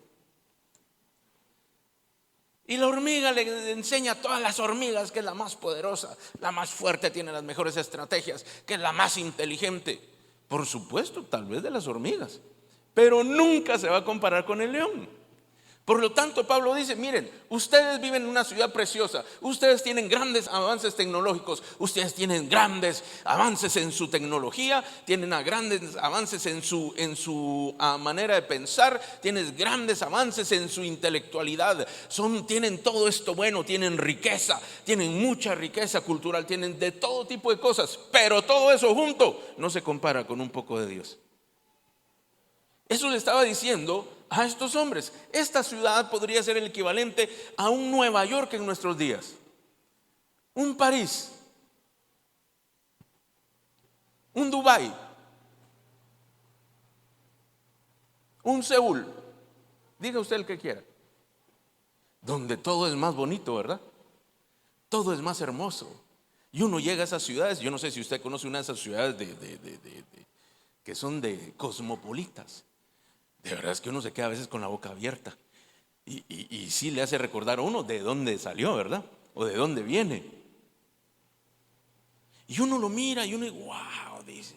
Y la hormiga le enseña a todas las hormigas que es la más poderosa, la más fuerte, tiene las mejores estrategias, que es la más inteligente. Por supuesto, tal vez de las hormigas, pero nunca se va a comparar con el león. Por lo tanto, Pablo dice, miren, ustedes viven en una ciudad preciosa, ustedes tienen grandes avances tecnológicos, ustedes tienen grandes avances en su tecnología, tienen grandes avances en su manera de pensar, tienen grandes avances en su intelectualidad, tienen todo esto bueno, tienen riqueza, tienen mucha riqueza cultural, tienen de todo tipo de cosas, pero todo eso junto no se compara con un poco de Dios. Eso le estaba diciendo a estos hombres. Esta ciudad podría ser el equivalente a un Nueva York en nuestros días, un París, un Dubái, un Seúl, diga usted el que quiera, donde todo es más bonito, ¿verdad? Todo es más hermoso. Y uno llega a esas ciudades, yo no sé si usted conoce una de esas ciudades que son de cosmopolitas. De verdad es que uno se queda a veces con la boca abierta y sí le hace recordar a uno de dónde salió, ¿verdad? O de dónde viene. Y uno lo mira y uno dice, wow, dice,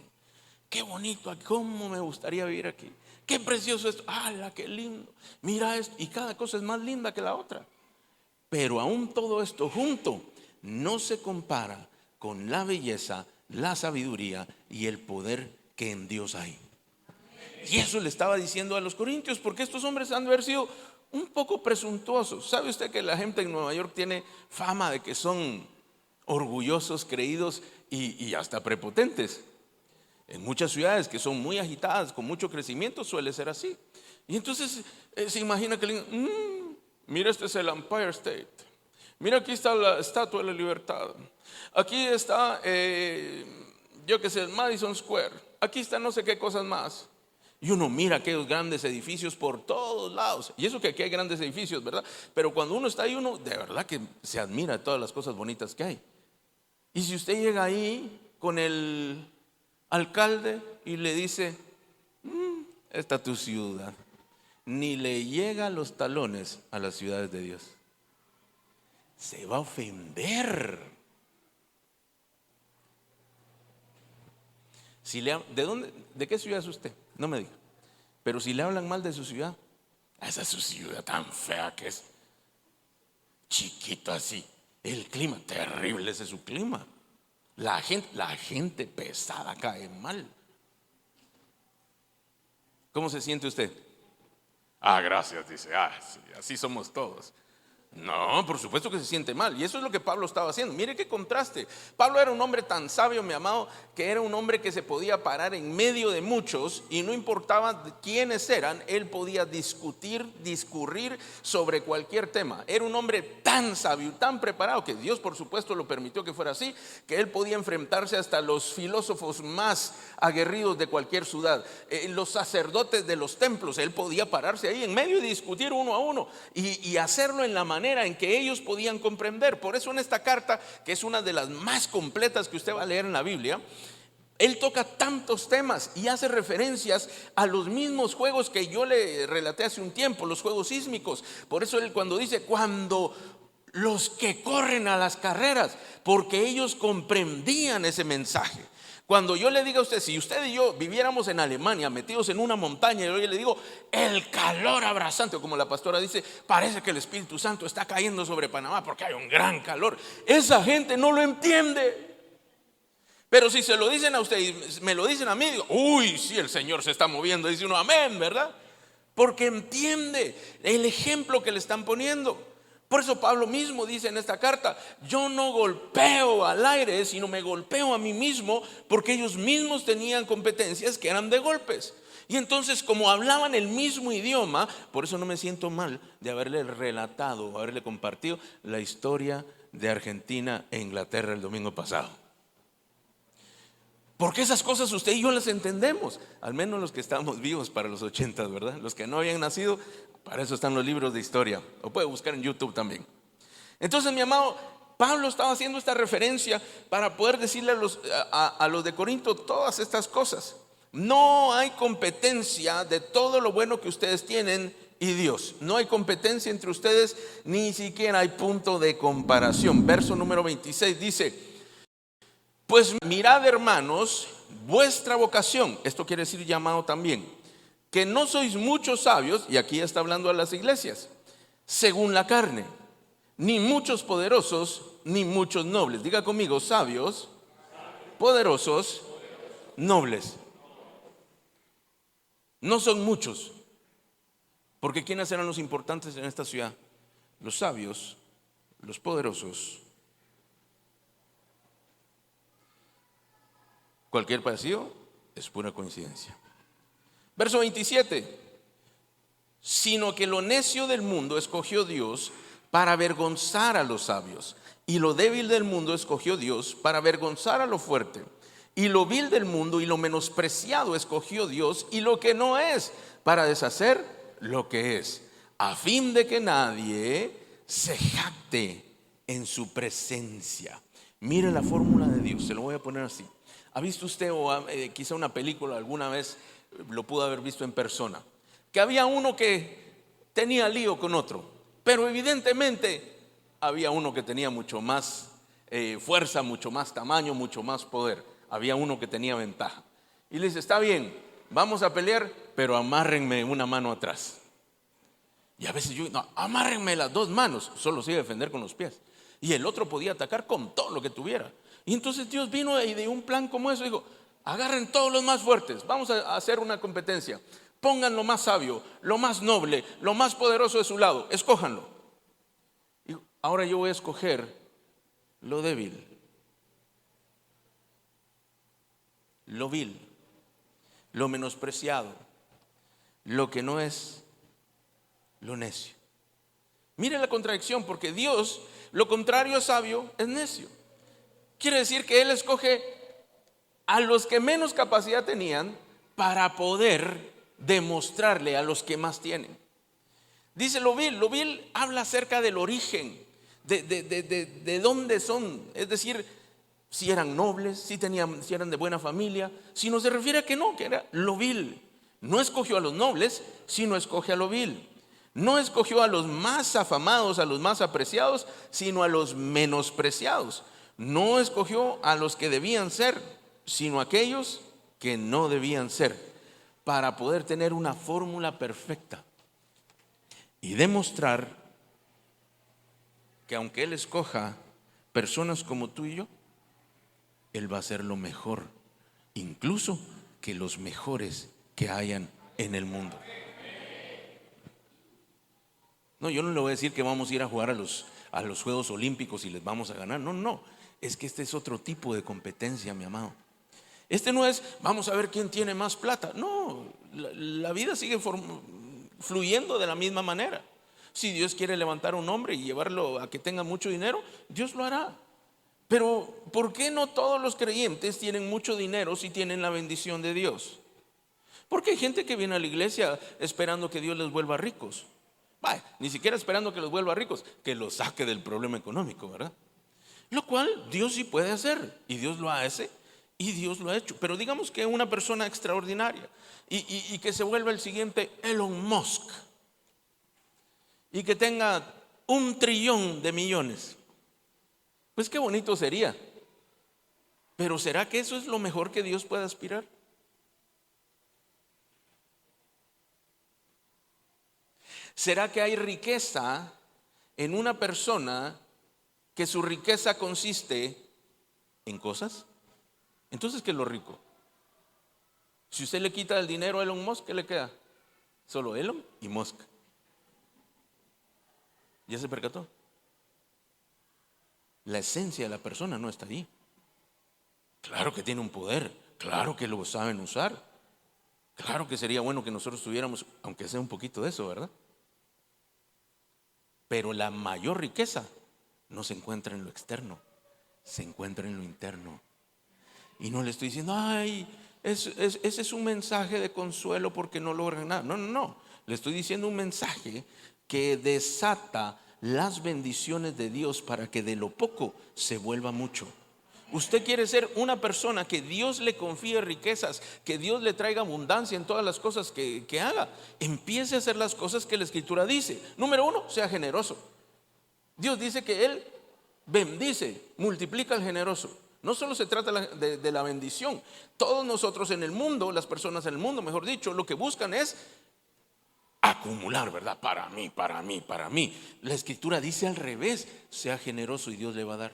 qué bonito, cómo me gustaría vivir aquí. Qué precioso esto, ¡hala, qué lindo! Mira esto, y cada cosa es más linda que la otra. Pero aún todo esto junto no se compara con la belleza, la sabiduría y el poder que en Dios hay. Y eso le estaba diciendo a los corintios, porque estos hombres han de haber sido un poco presuntuosos. ¿Sabe usted que la gente en Nueva York tiene fama de que son orgullosos, creídos y hasta prepotentes? En muchas ciudades que son muy agitadas, con mucho crecimiento, suele ser así. Y entonces se imagina que mira, este es el Empire State. Mira, aquí está la Estatua de la Libertad. Aquí está, yo qué sé, el Madison Square. Aquí está no sé qué cosas más. Y uno mira aquellos grandes edificios por todos lados. Y eso que aquí hay grandes edificios, ¿verdad? Pero cuando uno está ahí, uno de verdad que se admira de todas las cosas bonitas que hay. Y si usted llega ahí con el alcalde y le dice, esta es tu ciudad, ni le llega a los talones a las ciudades de Dios, se va a ofender. ¿De qué ciudad es usted? No me diga. Pero si le hablan mal de su ciudad, esa es su ciudad tan fea que es, chiquito así, el clima terrible, ese es su clima. La gente pesada cae mal. ¿Cómo se siente usted? Gracias, dice. Sí, así somos todos. No, por supuesto que se siente mal. Y eso es lo que Pablo estaba haciendo. Mire qué contraste. Pablo era un hombre tan sabio, mi amado, que era un hombre que se podía parar en medio de muchos y no importaba quiénes eran, él podía discurrir sobre cualquier tema. Era un hombre tan sabio, tan preparado, que Dios por supuesto lo permitió que fuera así, que él podía enfrentarse hasta los filósofos más aguerridos de cualquier ciudad, los sacerdotes de los templos. Él podía pararse ahí en medio y discutir uno a uno y hacerlo en la manera en que ellos podían comprender. Por eso en esta carta, que es una de las más completas que usted va a leer en la Biblia, él toca tantos temas y hace referencias a los mismos juegos que yo le relaté hace un tiempo, los juegos sísmicos. Por eso él cuando dice, cuando los que corren a las carreras, porque ellos comprendían ese mensaje. Cuando yo le diga a usted, si usted y yo viviéramos en Alemania, metidos en una montaña, y yo le digo, el calor abrasante, o como la pastora dice, parece que el Espíritu Santo está cayendo sobre Panamá porque hay un gran calor. Esa gente no lo entiende. Pero si se lo dicen a usted y me lo dicen a mí, digo, uy, sí, el Señor se está moviendo. Dice uno, amén, ¿verdad? Porque entiende el ejemplo que le están poniendo. Por eso Pablo mismo dice en esta carta, yo no golpeo al aire, sino me golpeo a mí mismo, porque ellos mismos tenían competencias que eran de golpes. Y entonces, como hablaban el mismo idioma, por eso no me siento mal de haberle relatado, haberle compartido la historia de Argentina e Inglaterra el domingo pasado. Porque esas cosas usted y yo las entendemos, al menos los que estamos vivos para los 80, ¿verdad? Los que no habían nacido, para eso están los libros de historia, o puede buscar en YouTube también. Entonces, mi amado, Pablo estaba haciendo esta referencia para poder decirle a los de Corinto todas estas cosas. No hay competencia de todo lo bueno que ustedes tienen y Dios. No hay competencia entre ustedes, ni siquiera hay punto de comparación. Verso número 26 dice, pues mirad, hermanos, vuestra vocación. Esto quiere decir llamado también. Que no sois muchos sabios, y aquí está hablando a las iglesias, según la carne, ni muchos poderosos, ni muchos nobles. Diga conmigo, sabios, poderosos, nobles. No son muchos, porque ¿quiénes eran los importantes en esta ciudad? Los sabios, los poderosos. Cualquier parecido es pura coincidencia. Verso 27. Sino que lo necio del mundo escogió Dios para avergonzar a los sabios, y lo débil del mundo escogió Dios para avergonzar a lo fuerte, y lo vil del mundo y lo menospreciado escogió Dios, y lo que no es, para deshacer lo que es, a fin de que nadie se jacte en su presencia. Mire la fórmula de Dios, se lo voy a poner así. ¿Ha visto usted quizá una película alguna vez, lo pudo haber visto en persona, que había uno que tenía lío con otro, pero evidentemente había uno que tenía mucho más fuerza, mucho más tamaño, mucho más poder? Había uno que tenía ventaja. Y le dice, está bien, vamos a pelear, pero amárrenme una mano atrás. Y a veces yo, no, amárrenme las dos manos, solo se iba a defender con los pies. Y el otro podía atacar con todo lo que tuviera. Y entonces Dios vino y de un plan como eso dijo, agarren todos los más fuertes, vamos a hacer una competencia. Pongan lo más sabio, lo más noble, lo más poderoso de su lado, escójanlo. Y ahora yo voy a escoger lo débil, lo vil, lo menospreciado, lo que no es, lo necio. Mire la contradicción, porque Dios, lo contrario a sabio, es necio. Quiere decir que Él escoge a los que menos capacidad tenían para poder demostrarle a los que más tienen. Dice lo vil habla acerca del origen, de dónde son, es decir, si eran nobles, si eran de buena familia, si no se refiere a que no, que era lo vil. No escogió a los nobles, sino escoge a lo vil. No escogió a los más afamados, a los más apreciados, sino a los menospreciados. No escogió a los que debían ser, sino a aquellos que no debían ser, para poder tener una fórmula perfecta y demostrar que aunque Él escoja personas como tú y yo, Él va a hacer lo mejor, incluso que los mejores que hayan en el mundo. No, yo no le voy a decir que vamos a ir a jugar a los Juegos Olímpicos y les vamos a ganar. No, es que este es otro tipo de competencia, mi amado. Este no es, vamos a ver quién tiene más plata. No, la vida sigue fluyendo de la misma manera. Si Dios quiere levantar a un hombre y llevarlo a que tenga mucho dinero, Dios lo hará. Pero ¿por qué no todos los creyentes tienen mucho dinero si tienen la bendición de Dios? Porque hay gente que viene a la iglesia esperando que Dios les vuelva ricos. Ni siquiera esperando que los vuelva ricos, que los saque del problema económico, ¿verdad? Lo cual Dios sí puede hacer, y Dios lo hace, y Dios lo ha hecho. Pero digamos que una persona extraordinaria y que se vuelva el siguiente Elon Musk, y que tenga 1 trillón de millones. Pues qué bonito sería. Pero ¿será que eso es lo mejor que Dios puede aspirar? ¿Será que hay riqueza en una persona que su riqueza consiste en cosas? Entonces, ¿qué es lo rico? Si usted le quita el dinero a Elon Musk, ¿qué le queda? Solo Elon y Musk. ¿Ya se percató? La esencia de la persona no está ahí. Claro que tiene un poder, claro que lo saben usar, claro que sería bueno que nosotros tuviéramos, aunque sea un poquito de eso, ¿verdad? Pero la mayor riqueza no se encuentra en lo externo, se encuentra en lo interno. Y no le estoy diciendo, ay, ese es un mensaje de consuelo porque no logran nada. No. Le estoy diciendo un mensaje que desata las bendiciones de Dios para que de lo poco se vuelva mucho. Usted quiere ser una persona que Dios le confíe riquezas, que Dios le traiga abundancia en todas las cosas que haga. Empiece a hacer las cosas que la Escritura dice. Número 1, sea generoso. Dios dice que Él bendice, multiplica al generoso. No solo se trata de la bendición. Todos nosotros en el mundo, las personas en el mundo, mejor dicho, lo que buscan es acumular, ¿verdad? Para mí, para mí, para mí. La Escritura dice al revés: sea generoso y Dios le va a dar.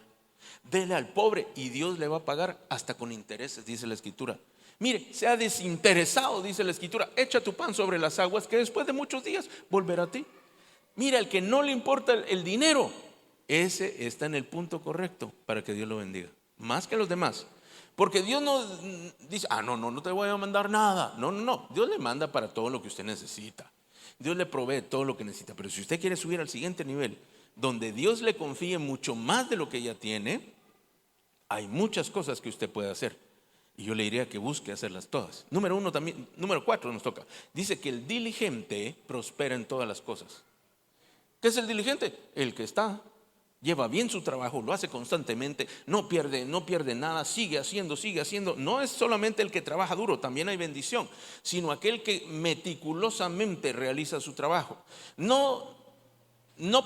Dele al pobre y Dios le va a pagar hasta con intereses, dice la Escritura. Mire, sea desinteresado, dice la Escritura. Echa tu pan sobre las aguas, que después de muchos días volverá a ti. Mira, el que no le importa el dinero, ese está en el punto correcto para que Dios lo bendiga, más que los demás. Porque Dios no dice: no te voy a mandar nada. No, Dios le manda para todo lo que usted necesita. Dios le provee todo lo que necesita. Pero si usted quiere subir al siguiente nivel, donde Dios le confíe mucho más de lo que ya tiene, hay muchas cosas que usted puede hacer. Y yo le diría que busque hacerlas todas. Número 4 nos toca. Dice que el diligente prospera en todas las cosas. ¿Qué es el diligente? El que lleva bien su trabajo, lo hace constantemente, no pierde nada, sigue haciendo. No es solamente el que trabaja duro, también hay bendición, sino aquel que meticulosamente realiza su trabajo. No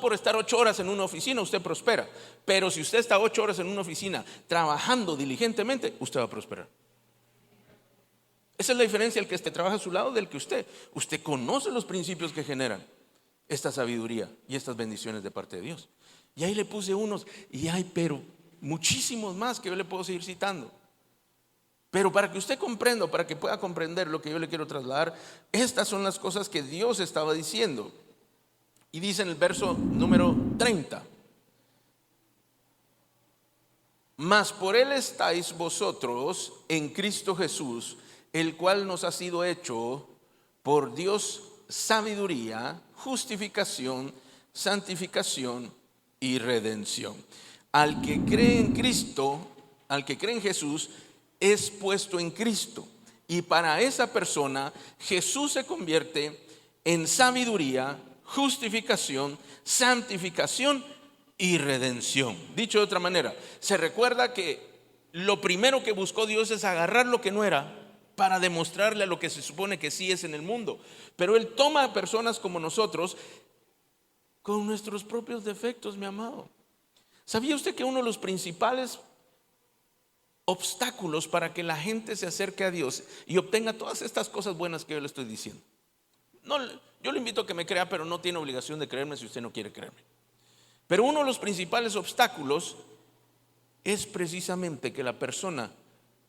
por estar 8 horas en una oficina usted prospera, pero si usted está 8 horas en una oficina trabajando diligentemente, usted va a prosperar. Esa es la diferencia, el que trabaja a su lado del que usted conoce los principios que generan esta sabiduría y estas bendiciones de parte de Dios. Y ahí le puse unos, y hay pero muchísimos más que yo le puedo seguir citando. Pero para que usted comprenda, para que pueda comprender lo que yo le quiero trasladar, estas son las cosas que Dios estaba diciendo. Y dice en el verso número 30: mas por él estáis vosotros en Cristo Jesús, el cual nos ha sido hecho por Dios sabiduría, justificación, santificación y redención. Al que cree en Cristo, al que cree en Jesús, es puesto en Cristo. Y para esa persona Jesús se convierte en sabiduría, justificación, santificación y redención. Dicho de otra manera, se recuerda que lo primero que buscó Dios es agarrar lo que no era para demostrarle a lo que se supone que sí es en el mundo. Pero Él toma a personas como nosotros con nuestros propios defectos, mi amado. ¿Sabía usted que uno de los principales obstáculos para que la gente se acerque a Dios y obtenga todas estas cosas buenas que yo le estoy diciendo? No, yo le invito a que me crea, pero no tiene obligación de creerme si usted no quiere creerme. Pero uno de los principales obstáculos es precisamente que la persona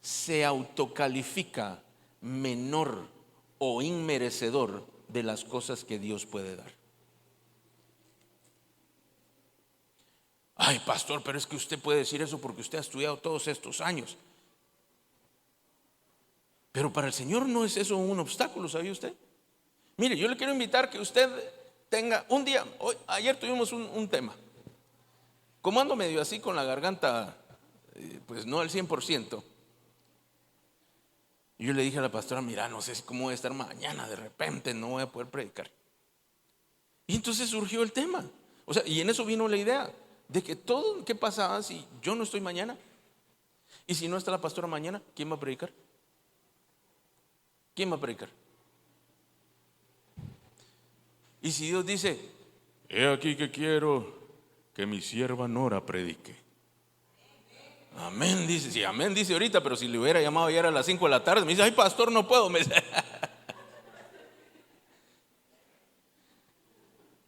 se autocalifica menor o inmerecedor de las cosas que Dios puede dar. Ay, pastor, pero es que usted puede decir eso porque usted ha estudiado todos estos años. Pero para el Señor no es eso un obstáculo, ¿sabía usted? Mire, yo le quiero invitar que usted tenga un día. Ayer tuvimos un tema. Como ando medio así con la garganta, pues no al 100%. Yo le dije a la pastora: mira, no sé cómo voy a estar mañana, de repente no voy a poder predicar. Y entonces surgió el tema. O sea, y en eso vino la idea de que todo, ¿qué pasaba si yo no estoy mañana? Y si no está la pastora mañana, ¿quién va a predicar? ¿Quién va a predicar? Y si Dios dice: he aquí que quiero que mi sierva Nora predique. Amén, dice. Sí, amén, dice ahorita, pero si le hubiera llamado ayer a las 5 de la tarde, me dice: ay, pastor, no puedo. Me dice: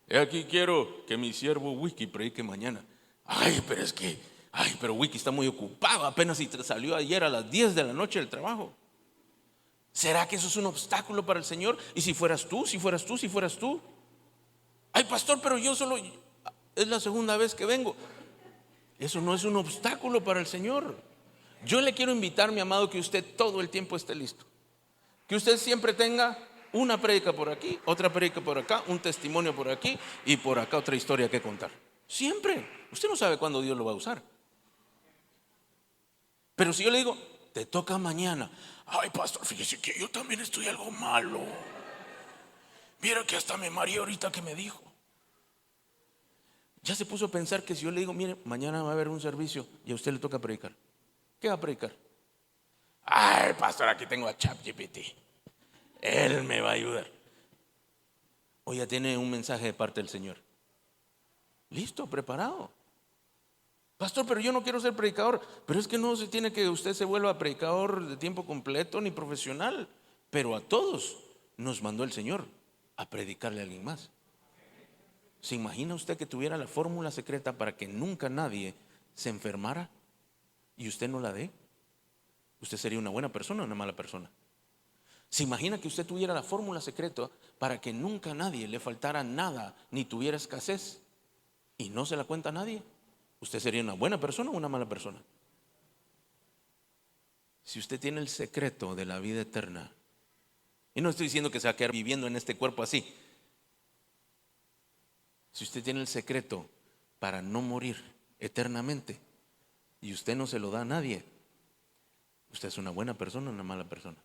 he aquí quiero que mi siervo Wiki predique mañana. Pero Wiki está muy ocupado, apenas si salió ayer a las 10 de la noche del trabajo. ¿Será que eso es un obstáculo para el Señor? ¿Y si fueras tú? Ay, pastor, pero yo solo, es la segunda vez que vengo. Eso no es un obstáculo para el Señor. Yo le quiero invitar, mi amado, que usted todo el tiempo esté listo. Que usted siempre tenga una prédica por aquí, otra prédica por acá, un testimonio por aquí y por acá otra historia que contar. Siempre. Usted no sabe cuándo Dios lo va a usar. Pero si yo le digo: te toca mañana. Ay, pastor, fíjese que yo también estoy algo malo. Mira que hasta me mareé ahorita que me dijo. Ya se puso a pensar que si yo le digo: mire, mañana va a haber un servicio y a usted le toca predicar, ¿qué va a predicar? Ay, pastor, aquí tengo a ChatGPT, él me va a ayudar. O ya tiene un mensaje de parte del Señor. Listo, preparado. Pastor, pero yo no quiero ser predicador. Pero es que no se tiene que usted se vuelva predicador de tiempo completo ni profesional. Pero a todos nos mandó el Señor a predicarle a alguien más. ¿Se imagina usted que tuviera la fórmula secreta para que nunca nadie se enfermara y usted no la dé? ¿Usted sería una buena persona o una mala persona? ¿Se imagina que usted tuviera la fórmula secreta para que nunca a nadie le faltara nada ni tuviera escasez y no se la cuenta a nadie? ¿Usted sería una buena persona o una mala persona? Si usted tiene el secreto de la vida eterna, y no estoy diciendo que se va a quedar viviendo en este cuerpo así. Si usted tiene el secreto para no morir eternamente y usted no se lo da a nadie, usted es una buena persona o una mala persona.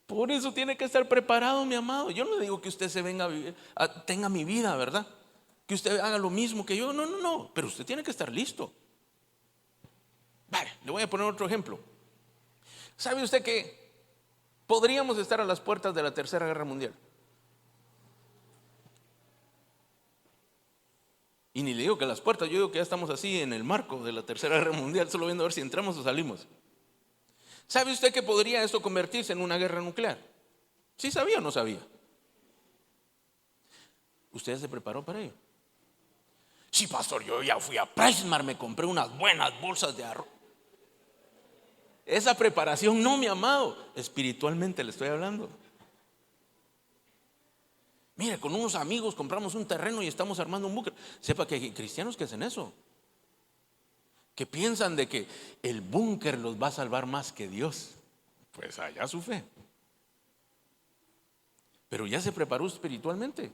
Por eso tiene que estar preparado, mi amado. Yo no digo que usted se venga a vivir, tenga mi vida, ¿verdad? Que usted haga lo mismo que yo. No. Pero usted tiene que estar listo. Vale, le voy a poner otro ejemplo. ¿Sabe usted que podríamos estar a las puertas de la Tercera Guerra Mundial? Y ni le digo que a las puertas, yo digo que ya estamos así en el marco de la Tercera Guerra Mundial, solo viendo a ver si entramos o salimos. ¿Sabe usted que podría esto convertirse en una guerra nuclear? ¿Sí sabía o no sabía? ¿Usted ya se preparó para ello? Sí, pastor, yo ya fui a PriceMart, me compré unas buenas bolsas de arroz. Esa preparación no, mi amado, espiritualmente le estoy hablando. Mire, con unos amigos compramos un terreno y estamos armando un búnker. Sepa que hay cristianos que hacen eso, que piensan de que el búnker los va a salvar más que Dios. Pues allá su fe. Pero ya se preparó espiritualmente.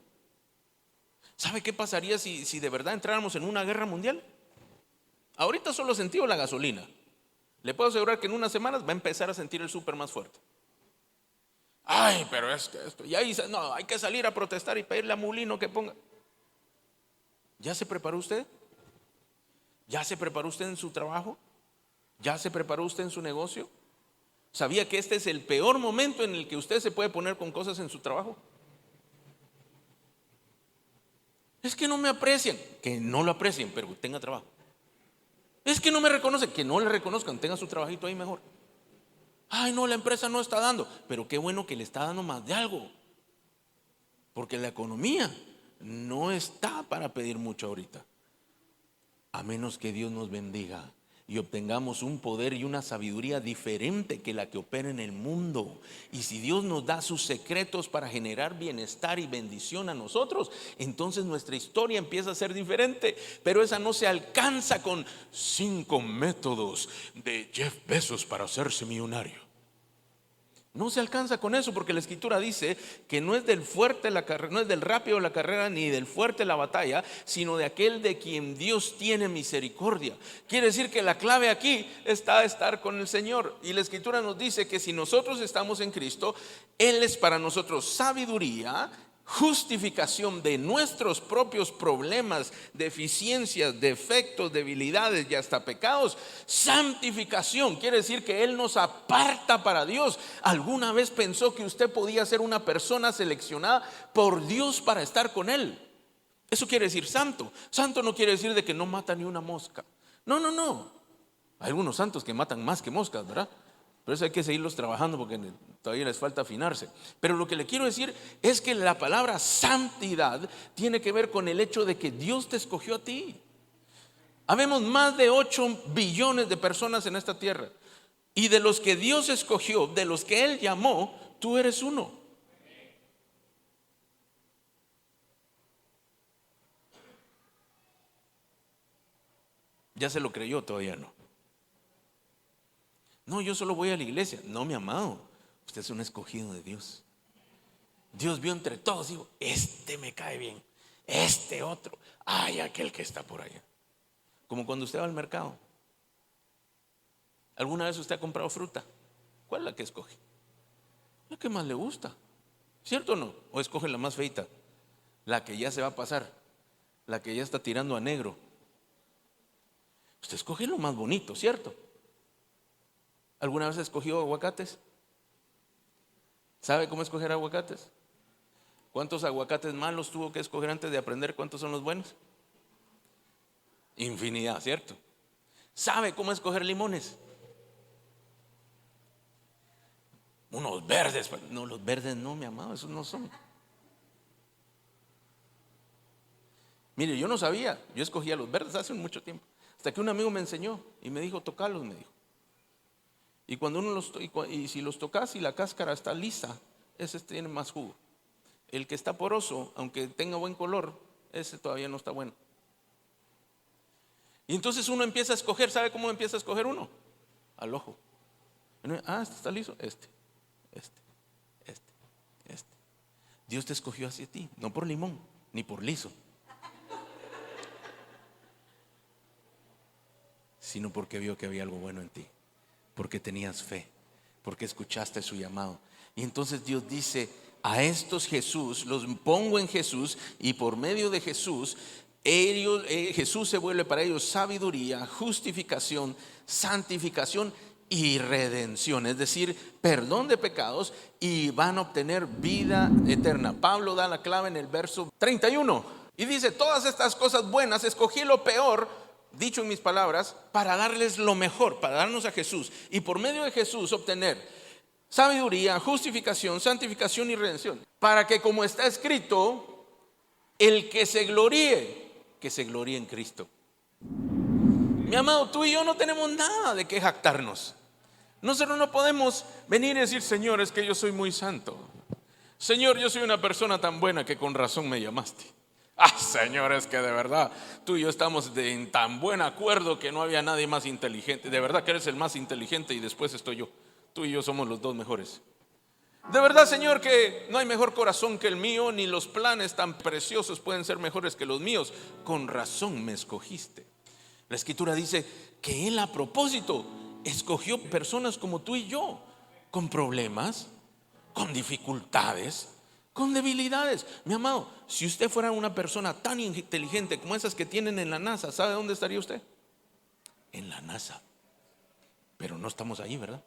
¿Sabe qué pasaría si de verdad entráramos en una guerra mundial? Ahorita solo sentido la gasolina. Le puedo asegurar que en unas semanas va a empezar a sentir el súper más fuerte. Ay, pero es que esto, y ahí no, hay que salir a protestar y pedirle a Mulino que ponga. ¿Ya se preparó usted? ¿Ya se preparó usted en su trabajo? ¿Ya se preparó usted en su negocio? ¿Sabía que este es el peor momento en el que usted se puede poner con cosas en su trabajo? Es que no me aprecian. Que no lo aprecien, pero tenga trabajo. Es que no me reconocen. Que no le reconozcan, tenga su trabajito ahí mejor. Ay, no, la empresa no está dando. Pero qué bueno que le está dando más de algo. Porque la economía no está para pedir mucho ahorita. A menos que Dios nos bendiga y obtengamos un poder y una sabiduría diferente que la que opera en el mundo. Y si Dios nos da sus secretos para generar bienestar y bendición a nosotros, entonces nuestra historia empieza a ser diferente. Pero esa no se alcanza con 5 métodos de Jeff Bezos para hacerse millonario. No se alcanza con eso, porque la escritura dice que no es del fuerte la carrera, no es del rápido la carrera, ni del fuerte la batalla, sino de aquel de quien Dios tiene misericordia. Quiere decir que la clave aquí está a estar con el Señor. Y la escritura nos dice que si nosotros estamos en Cristo, Él es para nosotros sabiduría, justificación de nuestros propios problemas, deficiencias, defectos, debilidades y hasta pecados. Santificación quiere decir que Él nos aparta para Dios. ¿Alguna vez pensó que usted podía ser una persona seleccionada por Dios para estar con Él? Eso quiere decir santo. Santo no quiere decir de que no mata ni una mosca. No. Hay algunos santos que matan más que moscas, ¿verdad? Por eso hay que seguirlos trabajando porque todavía les falta afinarse. Pero lo que le quiero decir es que la palabra santidad tiene que ver con el hecho de que Dios te escogió a ti. Habemos más de 8 billones de personas en esta tierra. Y de los que Dios escogió, de los que Él llamó, tú eres uno. ¿Ya se lo creyó? Todavía no. No, yo solo voy a la iglesia. No, mi amado, usted es un escogido de Dios. Dios vio entre todos y dijo, este me cae bien, este otro, ay, aquel que está por allá. Como cuando usted va al mercado. ¿Alguna vez usted ha comprado fruta? ¿Cuál es la que escoge? La que más le gusta, ¿cierto o no? O escoge la más feita, la que ya se va a pasar, la que ya está tirando a negro. Usted escoge lo más bonito, ¿cierto? ¿Alguna vez escogió aguacates? ¿Sabe cómo escoger aguacates? ¿Cuántos aguacates malos tuvo que escoger antes de aprender cuántos son los buenos? Infinidad, ¿cierto? ¿Sabe cómo escoger limones? Unos verdes. No, los verdes no, mi amado, esos no son. Mire, yo no sabía, yo escogía los verdes hace mucho tiempo. Hasta que un amigo me enseñó y me dijo, tocarlos, me dijo. Y cuando uno y si los tocas y la cáscara está lisa, ese tiene más jugo. El que está poroso, aunque tenga buen color, ese todavía no está bueno. Y entonces uno empieza a escoger. ¿Sabe cómo empieza a escoger uno? Al ojo. Este está liso, este. Dios te escogió hacia ti, no por limón, ni por liso, sino porque vio que había algo bueno en ti, porque tenías fe, porque escuchaste su llamado. Y entonces Dios dice, a estos Jesús, los pongo en Jesús, y por medio de Jesús, Jesús se vuelve para ellos sabiduría, justificación, santificación y redención, es decir, perdón de pecados, y van a obtener vida eterna. Pablo da la clave en el verso 31 y dice, todas estas cosas buenas, escogí lo peor, dicho en mis palabras, para darles lo mejor, para darnos a Jesús, y por medio de Jesús obtener sabiduría, justificación, santificación y redención, para que, como está escrito, el que se gloríe en Cristo. Mi amado, tú y yo no tenemos nada de qué jactarnos. Nosotros no podemos venir y decir, Señor, es que yo soy muy santo. Señor, yo soy una persona tan buena que con razón me llamaste. Señor, es que de verdad tú y yo estamos en tan buen acuerdo que no había nadie más inteligente. De verdad que eres el más inteligente y después estoy yo. Tú y yo somos los dos mejores. De verdad, Señor, que no hay mejor corazón que el mío, ni los planes tan preciosos pueden ser mejores que los míos. Con razón me escogiste. La Escritura dice que Él, a propósito, escogió personas como tú y yo, con problemas, con dificultades, con debilidades. Mi amado, si usted fuera una persona tan inteligente como esas que tienen en la NASA, ¿sabe dónde estaría usted? En la NASA. Pero no estamos ahí, ¿verdad?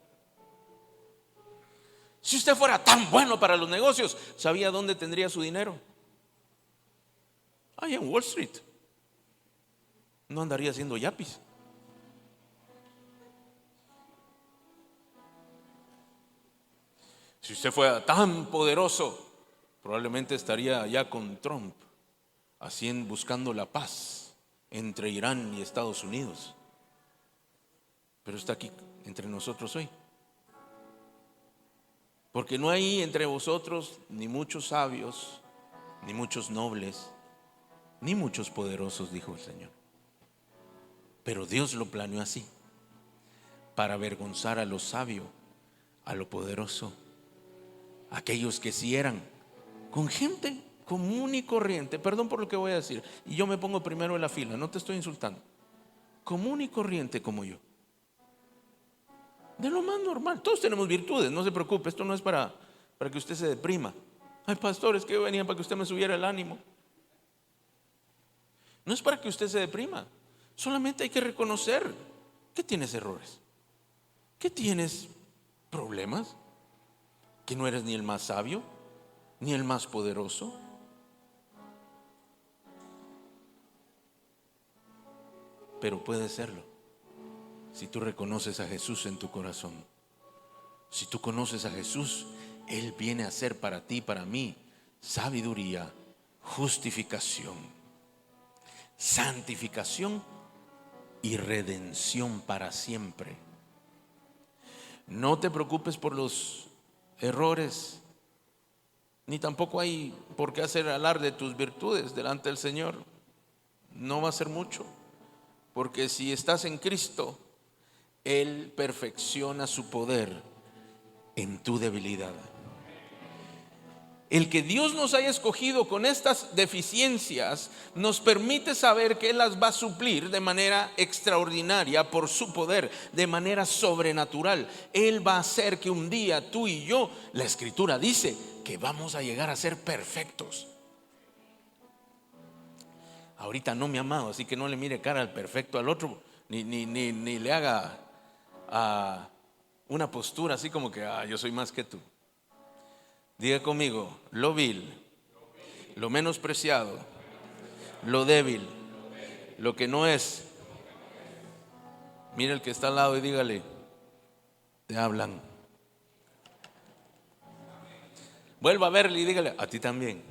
Si usted fuera tan bueno para los negocios, ¿sabía dónde tendría su dinero? Ahí en Wall Street. No andaría haciendo yapis. Si usted fuera tan poderoso, probablemente estaría allá con Trump, buscando la paz entre Irán y Estados Unidos. Pero está aquí entre nosotros hoy. Porque no hay entre vosotros ni muchos sabios, ni muchos nobles, ni muchos poderosos, dijo el Señor. Pero Dios lo planeó así, para avergonzar a lo sabio, a lo poderoso, aquellos que sí eran con gente común y corriente. Perdón por lo que voy a decir, y yo me pongo primero en la fila, no te estoy insultando. Común y corriente como yo, de lo más normal. Todos tenemos virtudes, no se preocupe. Esto no es para que usted se deprima. Ay, pastor, es que yo venía para que usted me subiera el ánimo. No es para que usted se deprima. Solamente hay que reconocer que tienes errores, que tienes problemas, que no eres ni el más sabio, ni el más poderoso. Pero puedes serlo si tú reconoces a Jesús en tu corazón. Si tú conoces a Jesús, Él viene a ser para ti, para mí, sabiduría, justificación, santificación y redención para siempre. No te preocupes por los errores, ni tampoco hay por qué hacer alarde de tus virtudes delante del Señor. No va a ser mucho, porque si estás en Cristo, Él perfecciona su poder en tu debilidad. El que Dios nos haya escogido con estas deficiencias nos permite saber que Él las va a suplir de manera extraordinaria por su poder, de manera sobrenatural. Él va a hacer que un día tú y yo, la Escritura dice que vamos a llegar a ser perfectos. Ahorita no, mi amado, así que no le mire cara al perfecto al otro, ni le haga una postura así como que yo soy más que tú. Diga conmigo, lo vil, lo menospreciado, lo débil, lo que no es. Mire el que está al lado y dígale, te hablan. Vuelva a verle y dígale, a ti también.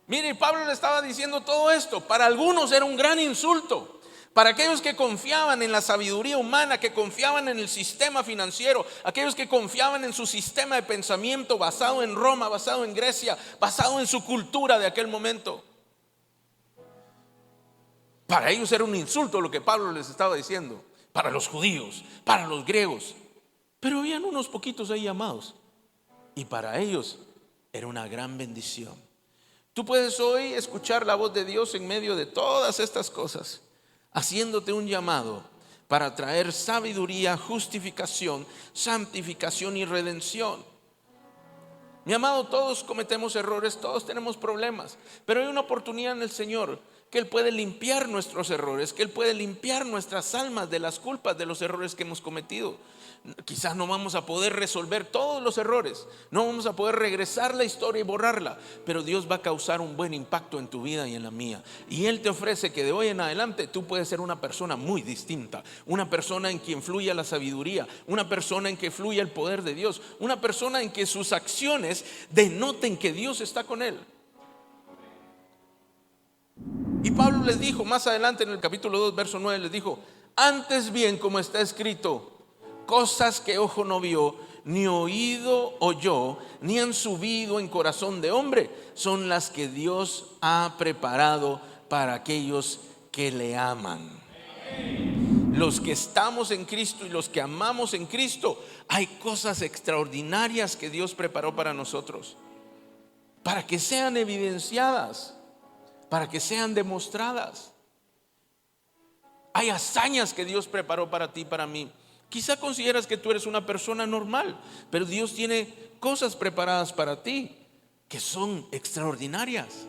Mire, Pablo le estaba diciendo todo esto. Para algunos era un gran insulto. Para aquellos que confiaban en la sabiduría humana, que confiaban en el sistema financiero, aquellos que confiaban en su sistema de pensamiento basado en Roma, basado en Grecia, basado en su cultura de aquel momento. Para ellos era un insulto lo que Pablo les estaba diciendo. Para los judíos, para los griegos. Pero habían unos poquitos ahí llamados. Y para ellos era una gran bendición. Tú puedes hoy escuchar la voz de Dios en medio de todas estas cosas, haciéndote un llamado para traer sabiduría, justificación, santificación y redención. Mi amado, todos cometemos errores, todos tenemos problemas, pero hay una oportunidad en el Señor que Él puede limpiar nuestros errores, que Él puede limpiar nuestras almas de las culpas de los errores que hemos cometido. Quizás no vamos a poder resolver todos los errores, no vamos a poder regresar la historia y borrarla, pero Dios va a causar un buen impacto en tu vida y en la mía. Y Él te ofrece que de hoy en adelante tú puedes ser una persona muy distinta, una persona en quien fluya la sabiduría, una persona en que fluya el poder de Dios, una persona en que sus acciones denoten que Dios está con él. Y Pablo les dijo más adelante en el capítulo 2 verso 9, les dijo: antes bien, como está escrito, cosas que ojo no vio, ni oído oyó, ni han subido en corazón de hombre, son las que Dios ha preparado para aquellos que le aman. Los que estamos en Cristo y los que amamos en Cristo, hay cosas extraordinarias que Dios preparó para nosotros, para que sean evidenciadas, para que sean demostradas. Hay hazañas que Dios preparó para ti y para mí. Quizá consideras que tú eres una persona normal, pero Dios tiene cosas preparadas para ti que son extraordinarias.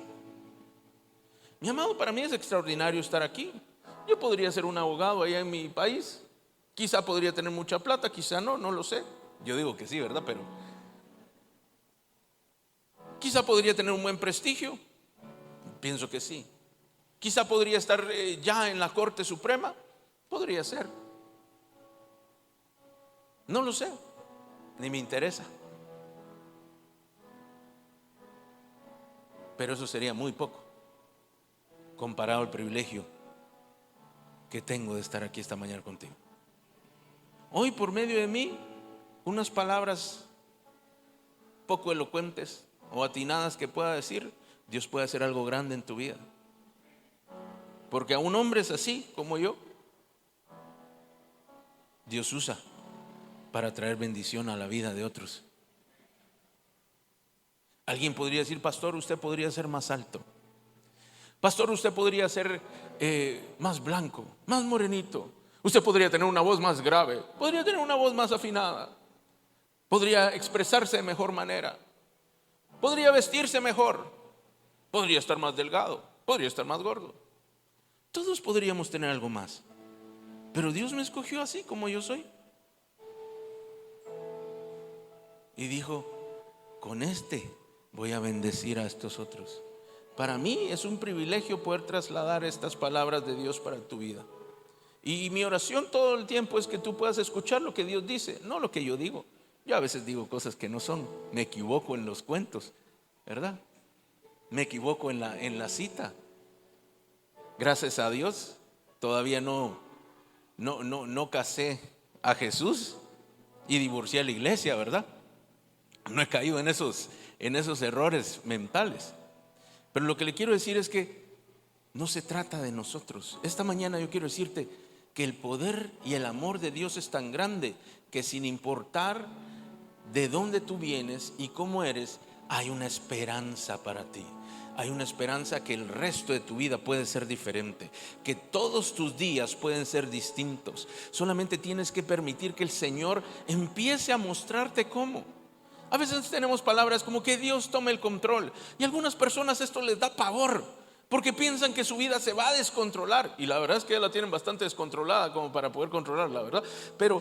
Mi amado, para mí es extraordinario estar aquí. Yo podría ser un abogado allá en mi país. Quizá podría tener mucha plata, quizá no, no lo sé. Yo digo que sí, ¿verdad? Pero quizá podría tener un buen prestigio. Pienso que sí. Quizá podría estar ya en la Corte Suprema. Podría ser. No lo sé, ni me interesa. Pero eso sería muy poco comparado al privilegio que tengo de estar aquí esta mañana contigo. Hoy, por medio de mí, unas palabras poco elocuentes o atinadas que pueda decir, Dios puede hacer algo grande en tu vida. Porque a un hombre es así como yo, Dios usa para traer bendición a la vida de otros. Alguien podría decir: pastor, usted podría ser más alto. Pastor, usted podría ser más blanco, más morenito. Usted podría tener una voz más grave, podría tener una voz más afinada, podría expresarse de mejor manera, podría vestirse mejor, podría estar más delgado, podría estar más gordo. Todos podríamos tener algo más, pero Dios me escogió así como yo soy. Y dijo: con este voy a bendecir a estos otros. Para mí es un privilegio poder trasladar estas palabras de Dios para tu vida. Y mi oración todo el tiempo es que tú puedas escuchar lo que Dios dice, no lo que yo digo. Yo a veces digo cosas que no son. Me equivoco en los cuentos, ¿verdad? Me equivoco en la cita. Gracias a Dios todavía no casé a Jesús y divorcié a la iglesia, ¿verdad? No he caído en esos errores mentales. Pero lo que le quiero decir es que no se trata de nosotros. Esta mañana yo quiero decirte que el poder y el amor de Dios es tan grande que sin importar de dónde tú vienes y cómo eres, hay una esperanza para ti. Hay una esperanza que el resto de tu vida puede ser diferente, que todos tus días pueden ser distintos. Solamente tienes que permitir que el Señor empiece a mostrarte cómo. A veces tenemos palabras como que Dios tome el control, y a algunas personas esto les da pavor porque piensan que su vida se va a descontrolar, y la verdad es que ya la tienen bastante descontrolada como para poder controlarla, ¿verdad? Pero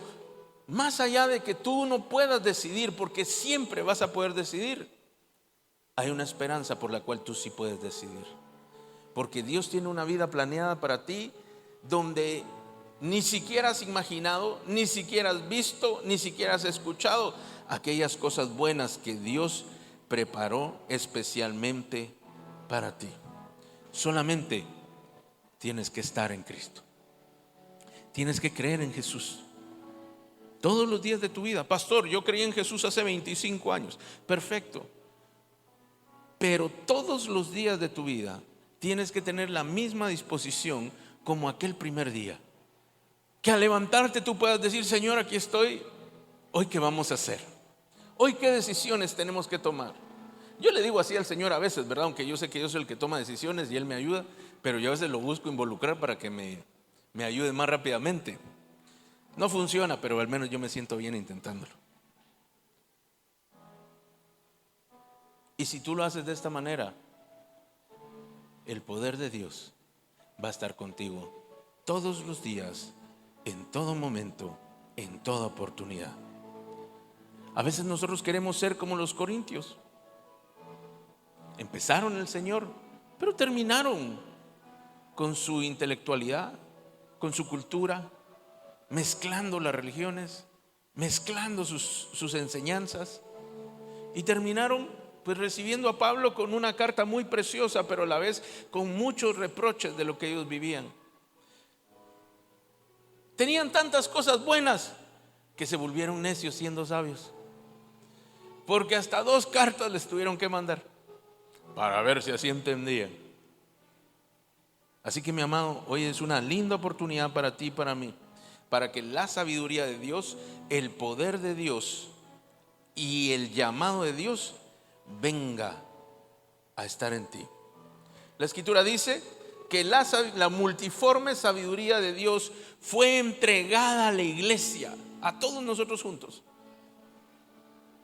más allá de que tú no puedas decidir, porque siempre vas a poder decidir, hay una esperanza por la cual tú sí puedes decidir, porque Dios tiene una vida planeada para ti donde Ni siquiera has imaginado, ni siquiera has visto, ni siquiera has escuchado aquellas cosas buenas que Dios preparó especialmente para ti. Solamente tienes que estar en Cristo. Tienes que creer en Jesús todos los días de tu vida. Pastor, yo creí en Jesús hace 25 años. Perfecto. Pero todos los días de tu vida tienes que tener la misma disposición como aquel primer día. Que al levantarte tú puedas decir: Señor, aquí estoy. ¿Hoy qué vamos a hacer? ¿Hoy qué decisiones tenemos que tomar? Yo le digo así al Señor a veces, ¿verdad? Aunque yo sé que yo soy el que toma decisiones y Él me ayuda, pero yo a veces lo busco involucrar para que me ayude más rápidamente. No funciona, pero al menos yo me siento bien intentándolo. Y si tú lo haces de esta manera, el poder de Dios va a estar contigo todos los días, en todo momento, en toda oportunidad. A veces nosotros queremos ser como los corintios. Empezaron el Señor, pero terminaron con su intelectualidad, con su cultura, mezclando las religiones, mezclando sus enseñanzas, y terminaron pues recibiendo a Pablo con una carta muy preciosa, pero a la vez con muchos reproches de lo que ellos vivían. Tenían tantas cosas buenas que se volvieron necios siendo sabios, porque hasta 2 cartas les tuvieron que mandar para ver si así entendían. Así que, mi amado, hoy es una linda oportunidad para ti y para mí, para que la sabiduría de Dios, el poder de Dios y el llamado de Dios venga a estar en ti. La Escritura dice que la multiforme sabiduría de Dios fue entregada a la iglesia, a todos nosotros juntos.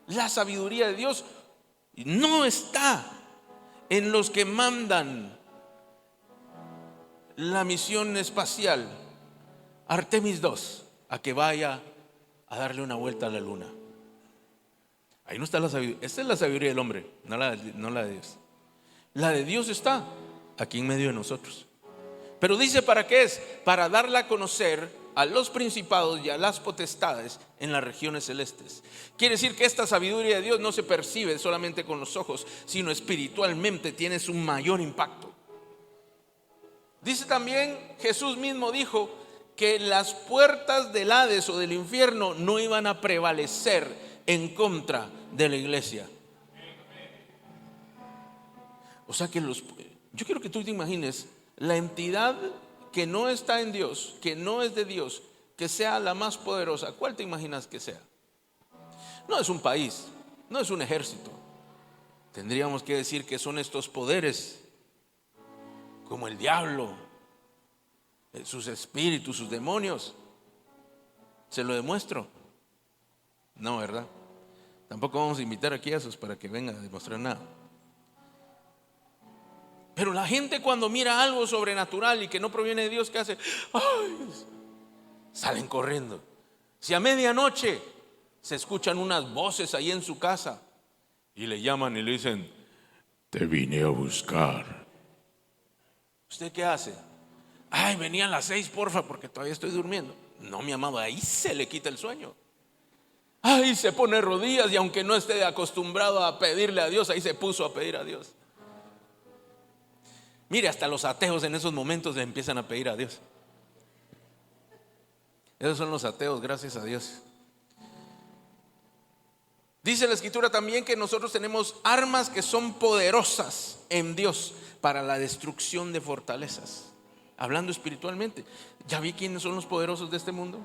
La sabiduría de Dios no está en los que mandan la misión espacial Artemis 2 a que vaya a darle una vuelta a la luna. Ahí no está la sabiduría. Esta es la sabiduría del hombre, no la de Dios. La de Dios está aquí en medio de nosotros. Pero dice, ¿para qué es? Para darla a conocer a los principados y a las potestades en las regiones celestes. Quiere decir que esta sabiduría de Dios no se percibe solamente con los ojos, sino espiritualmente tiene su mayor impacto. Dice también, Jesús mismo dijo que las puertas del Hades o del infierno no iban a prevalecer en contra de la iglesia. O sea que yo quiero que tú te imagines la entidad que no está en Dios, que no es de Dios, que sea la más poderosa. ¿Cuál te imaginas que sea? No es un país, no es un ejército. Tendríamos que decir que son estos poderes, como el diablo, sus espíritus, sus demonios. ¿Se lo demuestro? No, ¿verdad? Tampoco vamos a invitar aquí a esos para que vengan a demostrar nada. Pero la gente, cuando mira algo sobrenatural y que no proviene de Dios, ¿qué hace? ¡Ay! Salen corriendo. Si a medianoche se escuchan unas voces ahí en su casa y le llaman y le dicen: te vine a buscar, ¿usted qué hace? Ay, venía a las 6, porfa, porque todavía estoy durmiendo. No, mi amado, ahí se le quita el sueño. Ay, se pone rodillas, y aunque no esté acostumbrado a pedirle a Dios, ahí se puso a pedir a Dios. Mire, hasta los ateos en esos momentos le empiezan a pedir a Dios. Esos son los ateos, gracias a Dios. Dice la Escritura también que nosotros tenemos armas que son poderosas en Dios para la destrucción de fortalezas. Hablando espiritualmente, ¿ya vi quiénes son los poderosos de este mundo?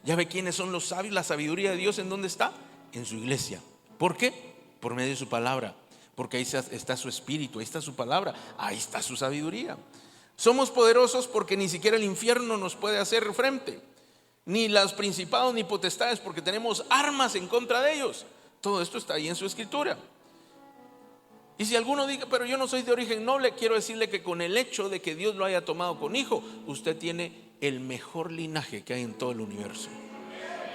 ¿Ya ve quiénes son los sabios? La sabiduría de Dios, ¿en dónde está? En su iglesia. ¿Por qué? Por medio de su palabra. Porque ahí está su espíritu, ahí está su palabra, ahí está su sabiduría. Somos poderosos porque ni siquiera el infierno nos puede hacer frente, ni los principados ni potestades, porque tenemos armas en contra de ellos. Todo esto está ahí en su Escritura. Y si alguno diga: pero yo no soy de origen noble, quiero decirle que con el hecho de que Dios lo haya tomado con hijo, usted tiene el mejor linaje que hay en todo el universo.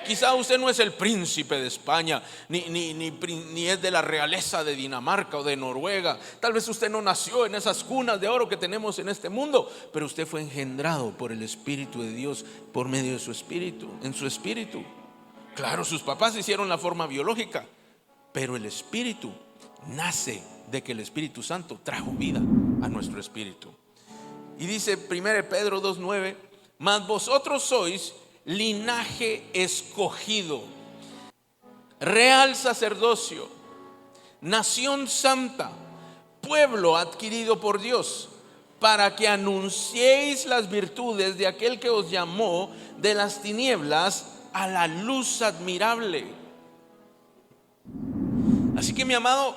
quizá usted no es el príncipe de España, ni es de la realeza de Dinamarca o de Noruega. Tal vez usted no nació en esas cunas de oro que tenemos en este mundo, pero usted fue engendrado por el Espíritu de Dios, por medio de su espíritu, en su espíritu. Claro, sus papás hicieron la forma biológica, pero el espíritu nace de que el Espíritu Santo trajo vida a nuestro espíritu. Y dice 1 Pedro 2:9: mas vosotros sois linaje escogido, real sacerdocio, nación santa, pueblo adquirido por Dios, para que anunciéis las virtudes de aquel que os llamó de las tinieblas a la luz admirable. Así que, mi amado,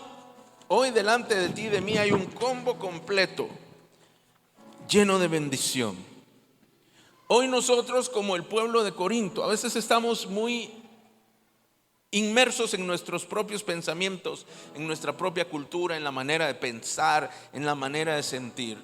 hoy delante de ti y de mí hay un combo completo, lleno de bendición. Hoy nosotros, como el pueblo de Corinto, a veces estamos muy inmersos en nuestros propios pensamientos, en nuestra propia cultura, en la manera de pensar, en la manera de sentir,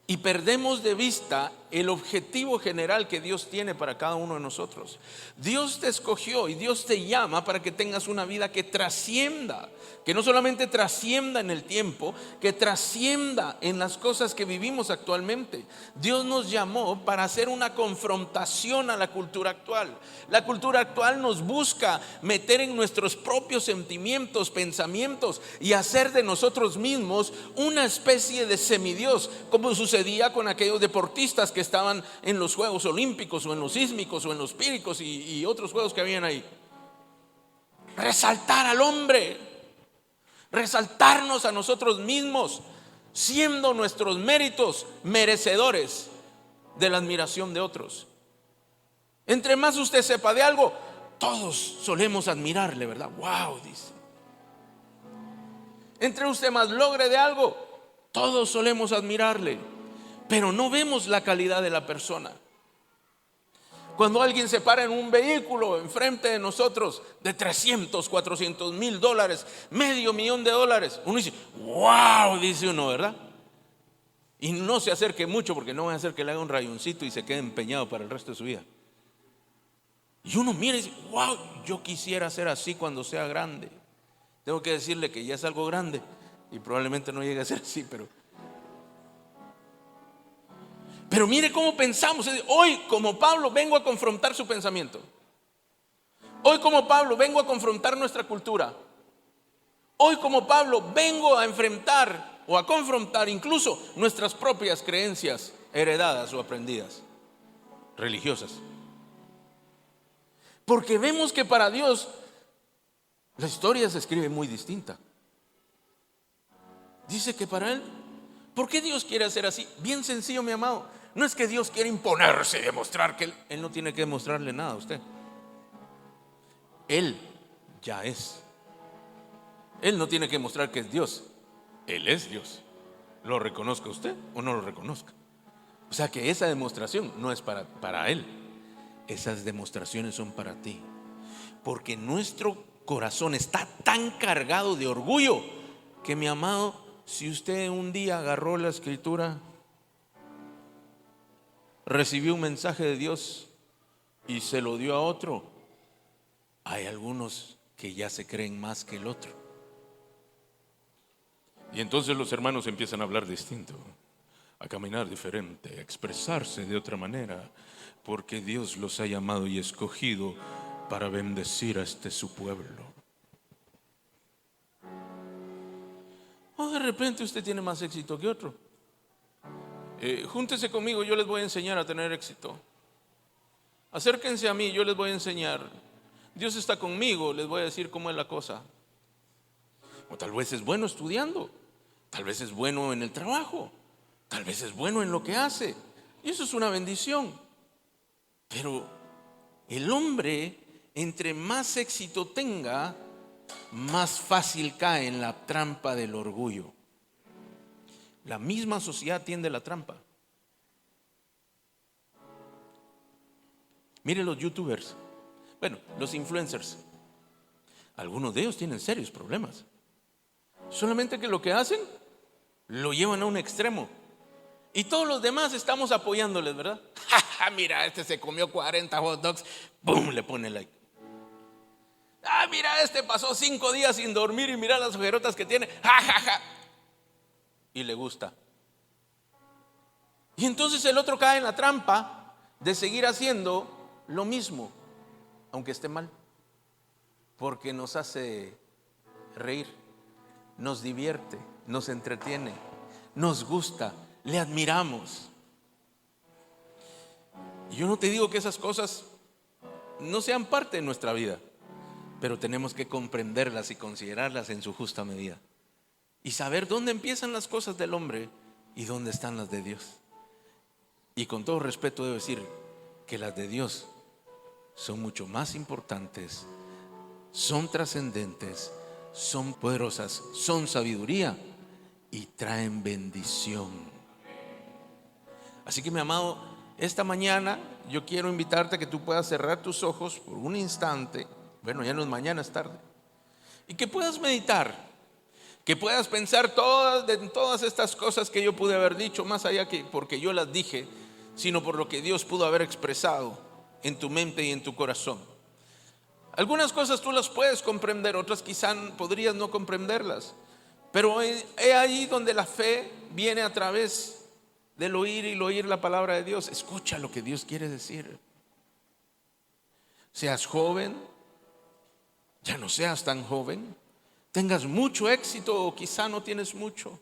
y perdemos de vista el objetivo general que Dios tiene para cada uno de nosotros. Dios te escogió y Dios te llama para que tengas una vida que trascienda, que no solamente trascienda en el tiempo, que trascienda en las cosas que vivimos actualmente. Dios nos llamó para hacer una confrontación a la cultura actual. La cultura actual nos busca meter en nuestros propios sentimientos, pensamientos, y hacer de nosotros mismos una especie de semidios, como sucedía con aquellos deportistas que estaban en los Juegos Olímpicos o en los sísmicos o en los píricos y otros juegos que habían ahí. Resaltar al hombre, resaltarnos a nosotros mismos, siendo nuestros méritos merecedores de la admiración de otros. Entre más usted sepa de algo, todos solemos admirarle, ¿verdad? Wow, dice. Entre usted más logre de algo, todos solemos admirarle, pero no vemos la calidad de la persona. Cuando alguien se para en un vehículo enfrente de nosotros de 300, 400 mil dólares, $500,000, uno dice, wow, dice uno, ¿verdad? Y no se acerque mucho, porque no va a hacer que le haga un rayoncito y se quede empeñado para el resto de su vida. Y uno mira y dice, wow, yo quisiera ser así cuando sea grande. Tengo que decirle que ya es algo grande y probablemente no llegue a ser así, pero mire cómo pensamos. Hoy, como Pablo, vengo a confrontar su pensamiento. Hoy, como Pablo, vengo a confrontar nuestra cultura. Hoy, como Pablo, vengo a enfrentar o a confrontar incluso nuestras propias creencias heredadas o aprendidas, religiosas. Porque vemos que para Dios la historia se escribe muy distinta. Dice que para Él, ¿por qué Dios quiere hacer así? Bien sencillo, mi amado. No es que Dios quiere imponerse y demostrar que Él no tiene que demostrarle nada a usted. Él ya es. Él no tiene que mostrar que es Dios. Él es Dios. Lo reconozca usted o no lo reconozca. O sea que esa demostración no es para Él. Esas demostraciones son para ti. Porque nuestro corazón está tan cargado de orgullo que, mi amado, si usted un día agarró la escritura, recibió un mensaje de Dios y se lo dio a otro, hay algunos que ya se creen más que el otro. Y entonces los hermanos empiezan a hablar distinto, a caminar diferente, a expresarse de otra manera, porque Dios los ha llamado y escogido para bendecir a su pueblo. O de repente usted tiene más éxito que otro. Júntese conmigo, yo les voy a enseñar a tener éxito. Acérquense a mí, yo les voy a enseñar. Dios está conmigo, les voy a decir cómo es la cosa. O tal vez es bueno estudiando, tal vez es bueno en el trabajo, tal vez es bueno en lo que hace, y eso es una bendición. Pero el hombre, entre más éxito tenga, más fácil cae en la trampa del orgullo. La misma sociedad tiende a la trampa. Mire los youtubers, bueno, los influencers. Algunos de ellos tienen serios problemas. Solamente que lo que hacen lo llevan a un extremo y todos los demás estamos apoyándoles, ¿verdad? Mira, este se comió 40 hot dogs. ¡Pum! Le pone like. Mira, este pasó 5 días sin dormir y mira las ojerotas que tiene. ¡Ja, ja, ja! Y le gusta. Y entonces el otro cae en la trampa de seguir haciendo lo mismo, aunque esté mal, porque nos hace reír, nos divierte, nos entretiene, nos gusta, le admiramos. Y yo no te digo que esas cosas no sean parte de nuestra vida, pero tenemos que comprenderlas y considerarlas en su justa medida y saber dónde empiezan las cosas del hombre y dónde están las de Dios. Y con todo respeto debo decir que las de Dios son mucho más importantes, son trascendentes, son poderosas, son sabiduría y traen bendición. Así que, mi amado, esta mañana yo quiero invitarte a que tú puedas cerrar tus ojos por un instante. Bueno, ya no es mañana, es tarde. Y que puedas meditar, que puedas pensar en todas estas cosas que yo pude haber dicho, más allá que porque yo las dije, sino por lo que Dios pudo haber expresado en tu mente y en tu corazón. Algunas cosas tú las puedes comprender, otras quizás podrías no comprenderlas, pero es ahí donde la fe viene a través del oír y el oír la palabra de Dios. Escucha lo que Dios quiere decir. Seas joven, ya no seas tan joven, tengas mucho éxito o quizá no tienes mucho.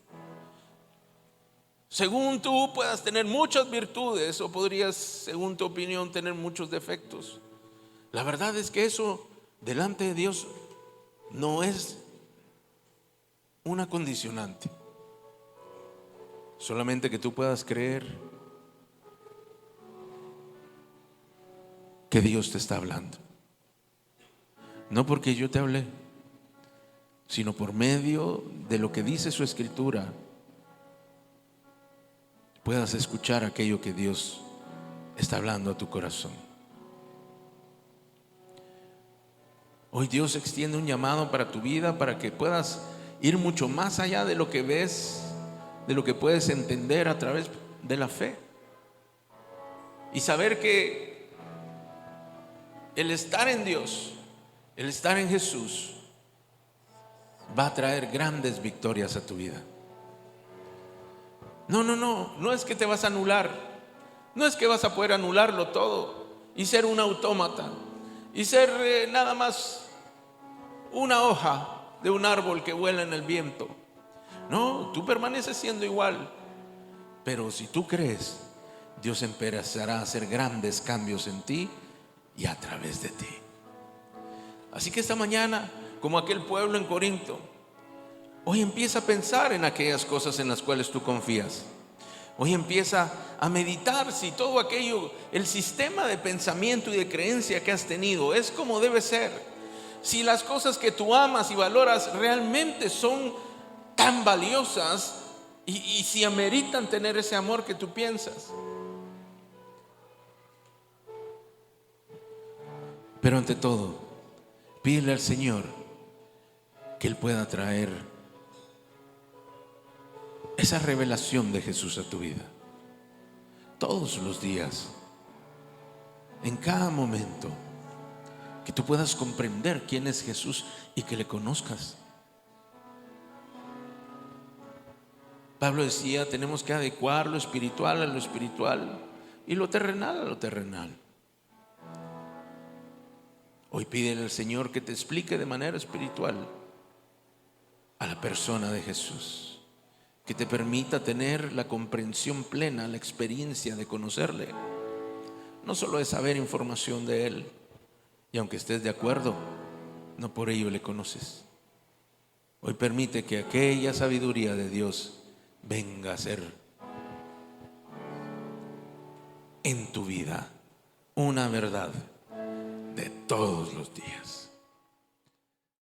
Según tú puedas tener muchas virtudes o podrías, según tu opinión, tener muchos defectos. La verdad es que eso delante de Dios no es una condicionante. Solamente que tú puedas creer que Dios te está hablando. No porque yo te hablé, sino por medio de lo que dice su escritura, puedas escuchar aquello que Dios está hablando a tu corazón. Hoy Dios extiende un llamado para tu vida, para que puedas ir mucho más allá de lo que ves, de lo que puedes entender a través de la fe, y saber que el estar en Dios, el estar en Jesús, va a traer grandes victorias a tu vida. No es que te vas a anular, no es que vas a poder anularlo todo y ser un autómata y ser nada más una hoja de un árbol que vuela en el viento. No, tú permaneces siendo igual, pero si tú crees, Dios empezará a hacer grandes cambios en ti y a través de ti. Así que esta mañana, como aquel pueblo en Corinto, hoy empieza a pensar en aquellas cosas en las cuales tú confías. Hoy empieza a meditar si todo aquello, el sistema de pensamiento y de creencia que has tenido es como debe ser. Si las cosas que tú amas y valoras realmente son tan valiosas y si ameritan tener ese amor que tú piensas. Pero ante todo, pídele al Señor que Él pueda traer esa revelación de Jesús a tu vida. Todos los días, en cada momento, que tú puedas comprender quién es Jesús y que le conozcas. Pablo decía, tenemos que adecuar lo espiritual a lo espiritual y lo terrenal a lo terrenal. Hoy pídele al Señor que te explique de manera espiritual a la persona de Jesús, que te permita tener la comprensión plena, la experiencia de conocerle, no solo de saber información de Él, y aunque estés de acuerdo, no por ello le conoces. Hoy permite que aquella sabiduría de Dios venga a ser en tu vida una verdad de todos los días.